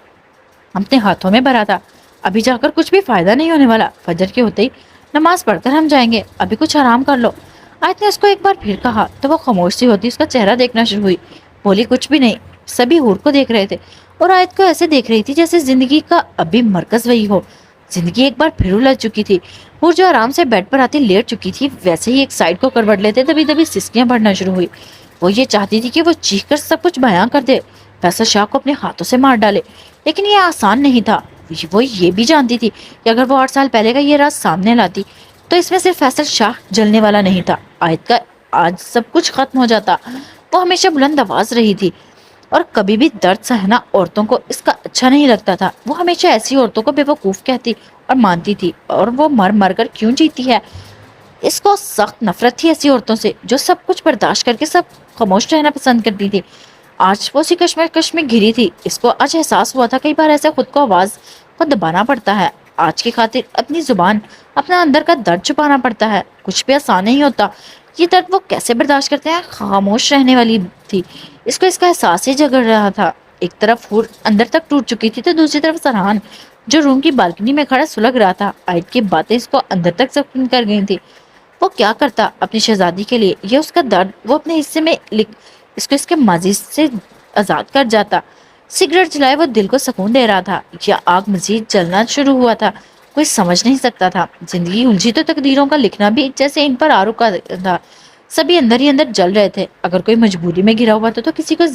अपने हाथों में भरा था। अभी जाकर कुछ भी फायदा नहीं होने वाला। फजर के होते ही नमाज पढ़कर हम जाएंगे, अभी कुछ आराम कर लो। आयत ने उसको एक बार फिर कहा तो वो खामोश सी होती उसका चेहरा देखना शुरू हुई। बोली कुछ भी नहीं। सभी हूर को देख रहे थे और आयत को ऐसे देख रही थी जैसे जिंदगी का अभी मरकज वही हो। जिंदगी एक बार फिर उलझ चुकी थी। हूर जो आराम से बेड पर आती लेट चुकी थी, वैसे ही एक साइड को करवट लेते तभी तभी सिसकियां भरना शुरू हुई। वो ये चाहती थी कि वो चीख कर सब कुछ बयां कर दे, फैसल शाह को अपने हाथों से मार डाले, लेकिन ये आसान नहीं था। वो ये भी जानती थी कि अगर वो 8 साल पहले का ये राज सामने लाती तो इसमें सिर्फ फैसल शाह जलने वाला नहीं था, आयत का आज सब कुछ खत्म हो जाता। वो हमेशा बुलंद आवाज रही थी और कभी भी दर्द सहना औरतों को इसका अच्छा नहीं लगता था। वो हमेशा ऐसी औरतों को बेवकूफ कहती और मानती थी, और वो मर मर कर क्यों जीती है। इसको सख्त नफरत थी ऐसी औरतों से जो सब कुछ बर्दाश्त करके सब खामोश रहना पसंद करती थी। आज वो सी कश्मकश में घिरी थी। इसको आज एहसास हुआ था कई बार ऐसे खुद को आवाज को दबाना पड़ता है, आज की खातिर अपनी जुबान, अपना अंदर का दर्द छुपाना पड़ता है। कुछ भी आसान नहीं होता। ये दर्द वो कैसे बर्दाश्त करते हैं। खामोश रहने वाली थी। इसको इसका एहसास ही जगड़ रहा था। एक तरफ हूर अंदर तक टूट चुकी थी तो दूसरी तरफ सरहान जो रूम की बालकनी में खड़ा सुलग रहा था। आयत की बातें इसको अंदर तक जख्म कर गई थी। वो क्या करता अपनी शहजादी के लिए, ये उसका दर्द वो अपने हिस्से में लिख इसको इसके माजी से आजाद कर जाता। सिगरेट जलाए वो दिल को सुकून दे रहा था या आग मजीद जलना शुरू हुआ था, कोई समझ नहीं सकता था। जिंदगी उलझी तो तकदीरों का लिखना भी जैसे इन पर आ रुका था। सभी अंदर ही अंदर जल रहे थे। अगर कोई मजबूरी में घिरा हुआ था तो किसी की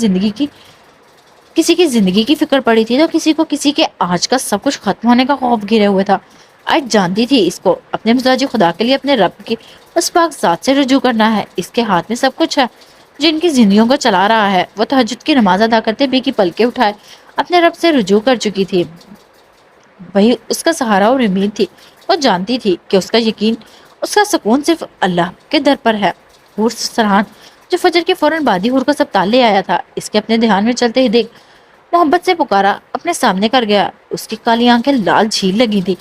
जिंदगी की फिक्र पड़ी थी, तो किसी को किसी के आज का सब कुछ खत्म होने का खौफ घिरे हुए था। आज जानती थी इसको अपने मिजाजी खुदा के लिए अपने रब की उस पाक जात से रुजू करना है। इसके हाथ में सब कुछ है। जिनकी जिंदगियों को चला रहा है वो तहज्जुद की नमाज अदा करते बेकी पलके उठाए अपने रब से रुजू कर चुकी थी। वही उसका सहारा और उम्मीद थी। वो जानती थी कि उसका यकीन, उसका सुकून सिर्फ अल्लाह के दर पर है। हूर सरहान जो फजर के फौरन बाद ही हूर को सब ताल ले आया था, इसके अपने ध्यान में चलते ही देख मोहब्बत से पुकारा अपने सामने कर गया। उसकी काली आंखें लाल झील लगी थी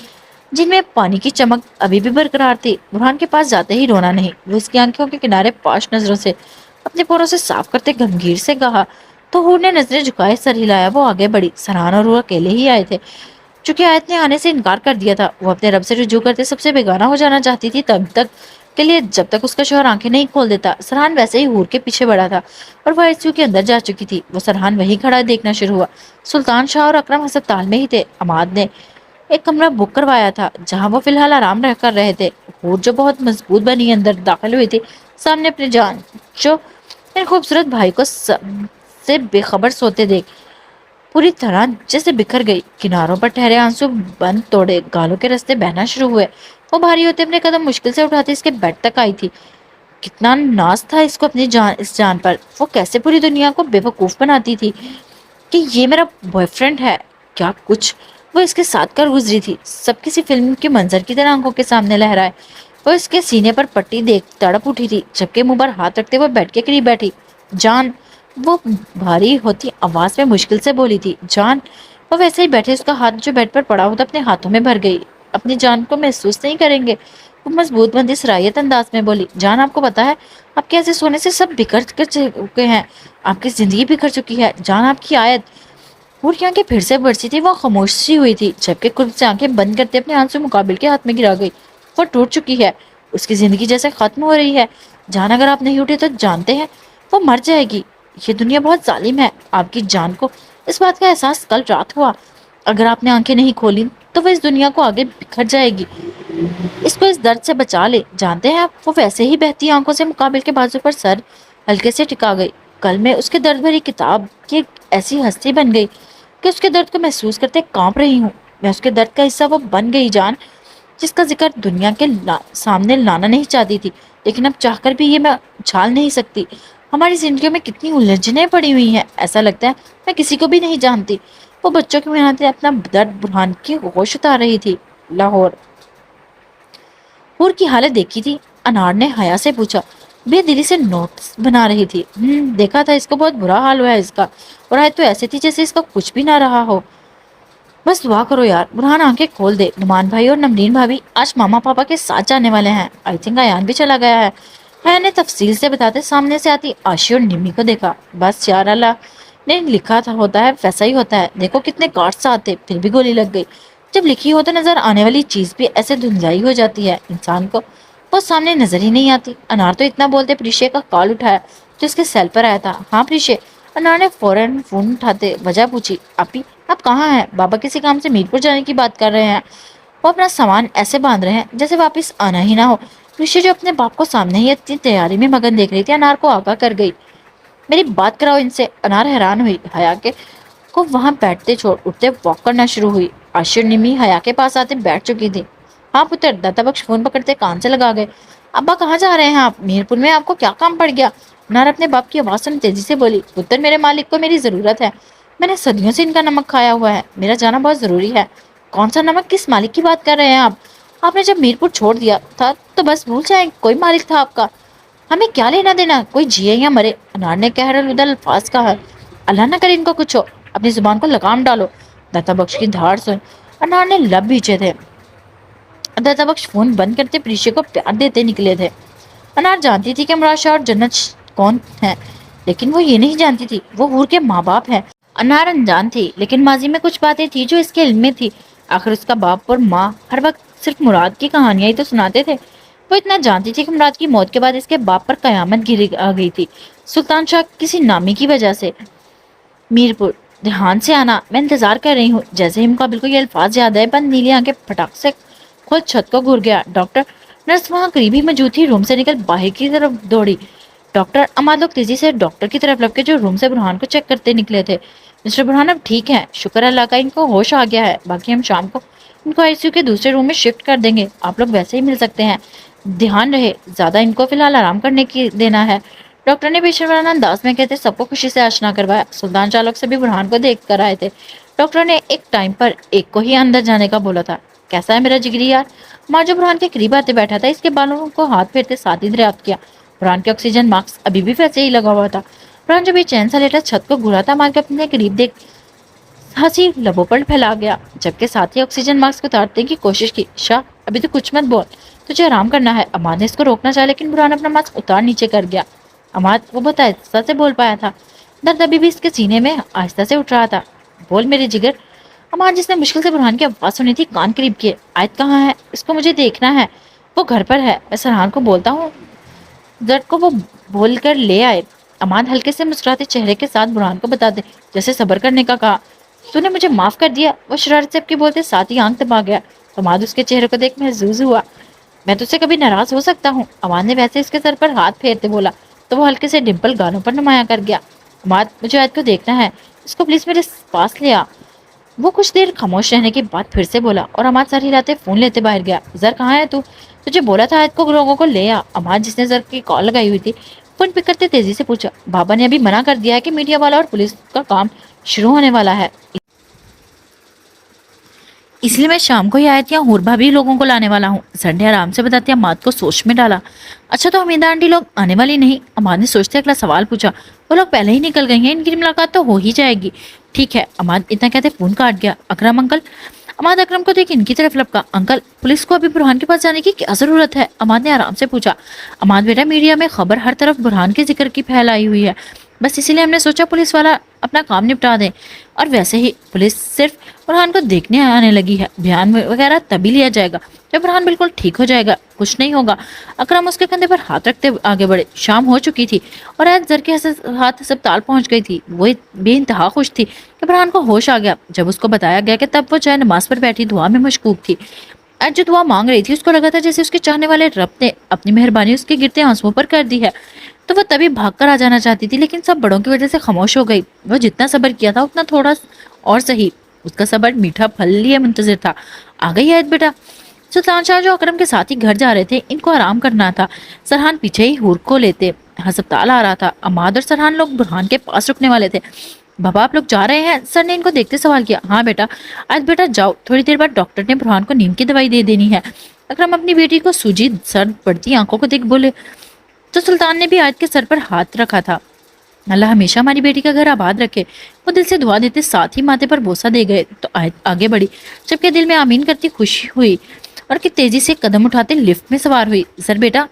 जिनमें पानी की चमक अभी भी बरकरार थी। बुरहान के पास जाते ही रोना नहीं। वो इसकी आंखों के किनारे पाश नजरों से अपने पोरों से साफ करते गंभीर से कहा। तो हूर ने नजरें झुकाए सर हिलाया। वो आगे बढ़ी। सरहान और हूर अकेले ही आए थे। चूंकि आयत ने आने से इनकार कर दिया था, वो अपने रब से रुजू करते सबसे बेगाना हो जाना चाहती थी तब तक के लिए जब तक उसका शोहर आंखें नहीं खोल देता। सरहान वैसे ही हूर के पीछे बढ़ा था और वह आईसीयू के अंदर जा चुकी थी। वो सरहान वहीं खड़ा देखना शुरू हुआ। सुल्तान शाह और अकरम अस्पताल में ही थे। अमाद ने एक कमरा बुक करवाया था जहां वो फिलहाल आराम रह कर रहे थे। हूर जो बहुत मजबूत बनी अंदर दाखिल हुई थी। सामने अपने जान जो इन खूबसूरत भाई को से बेखबर सोते देख पूरी तरह जैसे बिखर गई। किनारों पर ठहरे आंसू बंद तोड़े गालों के रास्ते बहना शुरू हुए। वो भारी होते अपने कदम मुश्किल से उठाते इसके बेड तक आई थी। कितना नाज था इसको अपनी जान, इस जान पर। वो कैसे पूरी दुनिया को बेवकूफ बनाती थी कि ये मेरा बॉयफ्रेंड है। क्या कुछ वो इसके साथ कर गुजरी थी। सब किसी फिल्म के मंजर की तरह आंखों के सामने लहराए। वो इसके सीने पर पट्टी देख तड़प उठी थी, जबकि मुंह पर हाथ रखते वो बेड के करीब बैठी। जान, वो भारी होती आवाज में मुश्किल से बोली थी। जान। वो वैसे ही बैठे उसका हाथ जो बेड पर पड़ा हुआ था अपने हाथों में भर गई। अपनी जान को महसूस नहीं करेंगे। वो मजबूत बंदी सरायत अंदाज में बोली। जान, आपको पता है आपके ऐसे सोने से सब बिखर कर चुके हैं। आपकी जिंदगी बिखर चुकी है। जान, आपकी आयत। हूर की आंखें फिर से बरसी थी। वो खामोश सी हुई थी, जबकि कुर्ब से आंखें बंद करते अपने आंसू मुकाबिल के हाथ में गिरा गई। वो टूट चुकी है। उसकी जिंदगी जैसे खत्म हो रही है। जान, अगर आप नहीं उठे तो जानते हैं वो मर जाएगी। ये दुनिया बहुत जालिम है। आपकी जान को इस बात का एहसास कल रात हुआ। अगर आपने आंखें नहीं खोली तो वो इस दुनिया को आगे बिखर जाएगी। इसको इस दर्द से बचा ले। जानते हैं आप, वो वैसे ही बहती आंखों से मुकाबिल के बाजू पर सर हल्के से टिका गई। कल मैं उसके दर्द भरी किताब की एक ऐसी हस्ती बन गई कि उसके दर्द को महसूस करते कांप रही हूँ। मैं उसके दर्द का हिस्सा वो बन गई। जान, जिसका जिक्र दुनिया के सामने लाना नहीं चाहती थी, लेकिन अब चाहकर भी ये मैं उछाल नहीं सकती। हमारी जिंदगियों में कितनी उलझनें पड़ी हुई हैं। ऐसा लगता है मैं किसी को भी नहीं जानती। वो बच्चों की मेहनत अपना दर्द बुरहान की होश उतार रही थी। लाहौर। हूर की हालत देखी थी। अनार ने हया से पूछा। बेदिली से नोट्स बना रही थी। देखा था, इसको बहुत बुरा हाल हुआ है इसका। और आए तो ऐसे थी जैसे इसका कुछ भी ना रहा हो। बस दुआ करो यार। बुरहान आंखें खोल दे। नुमान भाई और नमरीन भाभी आज मामा पापा के साथ जाने वाले हैं। आई थिंक अयान भी चला गया है। حیا نے تفصیل سے بتاتے سامنے سے آتی آشی اور نمی کو دیکھا. بس یار اللہ نے لکھا تھا ہوتا ہے ویسا ہی ہوتا ہے. دیکھو کتنے کاٹس آتے پھر بھی گولی لگ گئی. جب لکھی ہو تو نظر آنے والی چیز بھی ایسے دھندلائی ہو جاتی ہے انسان کو وہ سامنے نظر ہی نہیں آتی. انار تو اتنا بولتے پریشے کا کال اٹھایا جو اس کے سیل پر آیا تھا. ہاں پریشے. انار نے فوراً فون اٹھاتے وجہ پوچھی. آپ کہاں ہیں؟ بابا کسی کام سے میرپور جانے کی بات کر رہے ہیں. وہ اپنا سامان ایسے باندھ رہے ہیں جیسے واپس آنا ہی نہ ہو. پریشے جو اپنے باپ کو سامنے ہی اتنی تیاری میں مگن دیکھ رہی تھی انار کو آگاہ کر گئی. میری بات کراؤ ان سے. انار حیران ہوئی. حیا کے کو وہاں بیٹھتے چھوڑ اٹھتے واک کرنا شروع ہوئی. آشی اور نمی حیا کے پاس آتے بیٹھ چکی تھی. ہاں پتر. داتا بخش فون پکڑتے کان سے لگا گئے. ابا کہاں جا رہے ہیں آپ؟ میرپور میں آپ کو کیا کام پڑ گیا؟ انار اپنے باپ کی آواز سن تیزی سے بولی. پتر میرے مالک کو میری ضرورت ہے. میں نے صدیوں سے ان کا نمک کھایا ہوا ہے. میرا جانا بہت ضروری ہے. کون سا نمک؟ کس مالک کی بات کر رہے ہیں آپ؟ آپ نے جب میرپور چھوڑ دیا تھا تو بس بھول جائیں کوئی مالک تھا آپ کا. ہمیں کیا لینا دینا کوئی جیے یا مرے. انار نے قہر البدل الفاظ کہا. اللہ نہ کرے ان کو کچھ ہو. اپنی زبان کو لگام ڈالو. داتا بخش کی دھاڑ سن انار نے لب بیچے تھے. داتا بخش فون بند کرتے پریشے کو پیار دیتے نکلے تھے. انار جانتی تھی کہ مراد شاہ اور جنت کون ہے لیکن وہ یہ نہیں جانتی تھی وہ حور کے ماں باپ ہیں. انار انجان تھی لیکن ماضی میں کچھ باتیں تھی جو اس کے علم میں تھی. آخر اس کا باپ اور ماں ہر وقت صرف مراد کی کہانیاں ہی تو سناتے تھے. وہ اتنا جانتی تھی کہ مراد کی موت کے بعد اس کے باپ پر قیامت گری آ گئی تھی. سلطان شاہ کسی نامی کی وجہ سے. میرپور دھیان سے آنا. میں انتظار کر رہی ہوں. جیسے ہی مقابل کو یہ الفاظ یاد آئے بند نیلی آنکھیں پھٹاک سے خود چھت کو گھور گیا. ڈاکٹر. نرس وہاں قریب ہی موجود تھی. روم سے نکل باہر کی طرف دوڑی. ڈاکٹر. اماد لوگ تیزی سے ڈاکٹر کی طرف لپکے جو روم سے برہان کو چیک کرتے نکلے تھے. مسٹر برہان اب ٹھیک ہے. شکر اللہ کا ان کو ہوش آ گیا ہے. باقی ہم شام کو ان کو آئی سی یو کے دوسرے روم میں شفٹ کر دیں گے. آپ لوگ ویسے ہی مل سکتے ہیں. دھیان رہے زیادہ ان کو فی الحال آرام کرنے کی دینا ہے. ڈاکٹر نے پیشہ ورانہ انداز میں کہتے سب کو خوشی سے آشنا کروایا. سلطان چالک سے بھی برہان کو دیکھ کر آئے تھے. ڈاکٹر نے ایک ٹائم پر ایک کو ہی اندر جانے کا بولا تھا. کیسا ہے میرا جگری یار؟ ماں جو برہان کے قریب آتے بیٹھا تھا اس کے بالوں کو ہاتھ پھیرتے ساتھ ہی دریافت کیا. برہان کے آکسیجن ماسک ابھی بھی ویسے ہی لگا ہوا تھا. برہان جب یہ چین سا لیٹا چھت کو گھورا تھا ماں کے اپنے قریب دیکھ ہنسی لبوں پر پھیلا گیا جبکہ ساتھ ہی آکسیجن ماسک اتارنے کی کوشش کی. شاہ ابھی تو کچھ مت بول. تجھے آرام کرنا ہے. اماد نے اس کو روکنا چاہا لیکن برہان اپنا ماسک اتار نیچے کر گیا. اماد. وہ بہت آہستہ سے بول پایا تھا. درد ابھی بھی اس کے سینے میں آہستہ سے اٹھ رہا تھا. بول میرے جگر. اماد جس نے مشکل سے برہان کی آواز سنی تھی کان قریب کیے. آیت کہاں ہے؟ اس کو مجھے دیکھنا ہے. وہ گھر پر ہے. میں سرحان کو بولتا ہوں درد کو وہ بول کر لے آئے. اماد ہلکے سے مسکراتے چہرے کے ساتھ برہان کو بتا دے جیسے صبر کرنے کا کہا. تو نے مجھے معاف کر دیا. وہ شرارت سے اب کے بولتے ساتھ ہی آنکھ دبا گیا. اماد اس کے چہرے کو دیکھ محظوظ ہوا. میں تجھ سے کبھی ناراض ہو سکتا ہوں؟ اماد نے ویسے اس کے سر پر ہاتھ پھیرتے بولا تو وہ ہلکے سے ڈمپل گالوں پر نمایاں کر گیا. اماد مجھے آیت کو دیکھنا ہے. اس کو پلیز میرے پاس لے آ. وہ کچھ دیر خاموش رہنے کے بعد پھر سے بولا اور اماد ساری راتیں فون لیتے باہر گیا. زر کہاں ہے تو؟ تجھے بولا تھا آیت کو لوگوں کو لے آ. اماد جس نے زر کی کال لگائی ہوئی تھی فون پک کرتے تیزی سے پوچھا. بابا نے ابھی منع کر دیا ہے کہ میڈیا والا اور پولیس کا کام شروع ہونے والا ہے اس لیے میں شام کو ہی آیت یا ہوربا بھی لوگوں کو لانے والا ہوں. سر نے آرام سے بتاتے اماد کو سوچ میں ڈالا. اچھا تو حمیدہ آنٹی لوگ آنے والی نہیں؟ اماد نے سوچتے اگلا سوال پوچھا. وہ لوگ پہلے ہی نکل گئی ہیں. ان کی ملاقات تو ہو ہی جائے گی. ٹھیک ہے. اماد اتنا کہتے فون کاٹ گیا. اکرم انکل. اماد اکرم کو دیکھ ان کی طرف لپکا. انکل پولیس کو ابھی برہان کے پاس جانے کی کیا ضرورت ہے؟ اماد نے آرام سے پوچھا. اماد بیٹا میڈیا میں خبر ہر طرف برہان کے ذکر کی پھیلائی ہوئی ہے بس اسی لیے ہم نے سوچا پولیس والا اپنا کام نپٹا دیں. اور ویسے ہی پولیس صرف برہان کو دیکھنے آنے لگی ہے. بیان وغیرہ تبھی لیا جائے گا جب برہان بالکل ٹھیک ہو جائے گا. کچھ نہیں ہوگا. اکرم اس کے کندھے پر ہاتھ رکھتے آگے بڑھے. شام ہو چکی تھی اور آج زر کے ہاتھ ہسپتال پہنچ گئی تھی. وہ بے انتہا خوش تھی کہ برہان کو ہوش آ گیا. جب اس کو بتایا گیا کہ تب وہ چاہے نماز پر بیٹھی دعا میں مشغول تھی. آج جو دعا مانگ رہی تھی اس کو لگا تھا جیسے اس کے چاہنے والے رب نے اپنی مہربانی اس کے گرتے آنسوؤں پر کر دی ہے. تو وہ تبھی بھاگ کر آ جانا چاہتی تھی لیکن سب بڑوں کی وجہ سے خاموش ہو گئی. وہ جتنا صبر کیا تھا اتنا تھوڑا اور صحیح. اس کا صبر میٹھا پھل لیے منتظر تھا. آ گئی آیت بیٹا. سلطان شاہ جو اکرم کے ساتھ ہی گھر جا رہے تھے ان کو آرام کرنا تھا. سرحان پیچھے ہی حور کو لیتے ہسپتال آ رہا تھا. اماد اور سرحان لوگ برہان کے پاس رکنے والے تھے. بابا آپ لوگ جا رہے ہیں؟ سر نے ان کو دیکھتے سوال کیا. ہاں بیٹا. آج بیٹا جاؤ. تھوڑی دیر بعد ڈاکٹر نے برہان کو نیند کی دوائی دے دینی ہے. اکرم اپنی بیٹی کو سوجی سر پڑتی آنکھوں کو دیکھ بولے. تو سلطان نے بھی آیت کے سر پر ہاتھ رکھا تھا. اللہ ہمیشہ ہماری بیٹی کا گھر آباد رکھے. وہ دل سے دعا دیتے ساتھ ہی ماتھے پر بوسہ دے گئے تو آیت آگے بڑھی جبکہ دل میں آمین کرتی خوشی ہوئی اور کہ تیزی سے قدم اٹھاتے لفٹ میں سوار ہوئی. سر بیٹا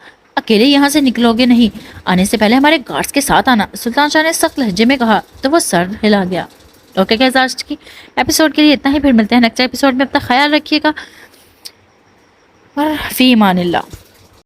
اکیلے یہاں سے نکلو گے نہیں، آنے سے پہلے ہمارے گارڈز کے ساتھ آنا، سلطان شاہ نے سخت لہجے میں کہا تو وہ سر ہلا گیا۔ اوکے گائز، آج کی ایپیسوڈ کے لیے اتنا ہی، پھر ملتے ہیں نیکسٹ ایپیسوڈ میں، اپنا خیال رکھیے گا اور فی امان اللہ۔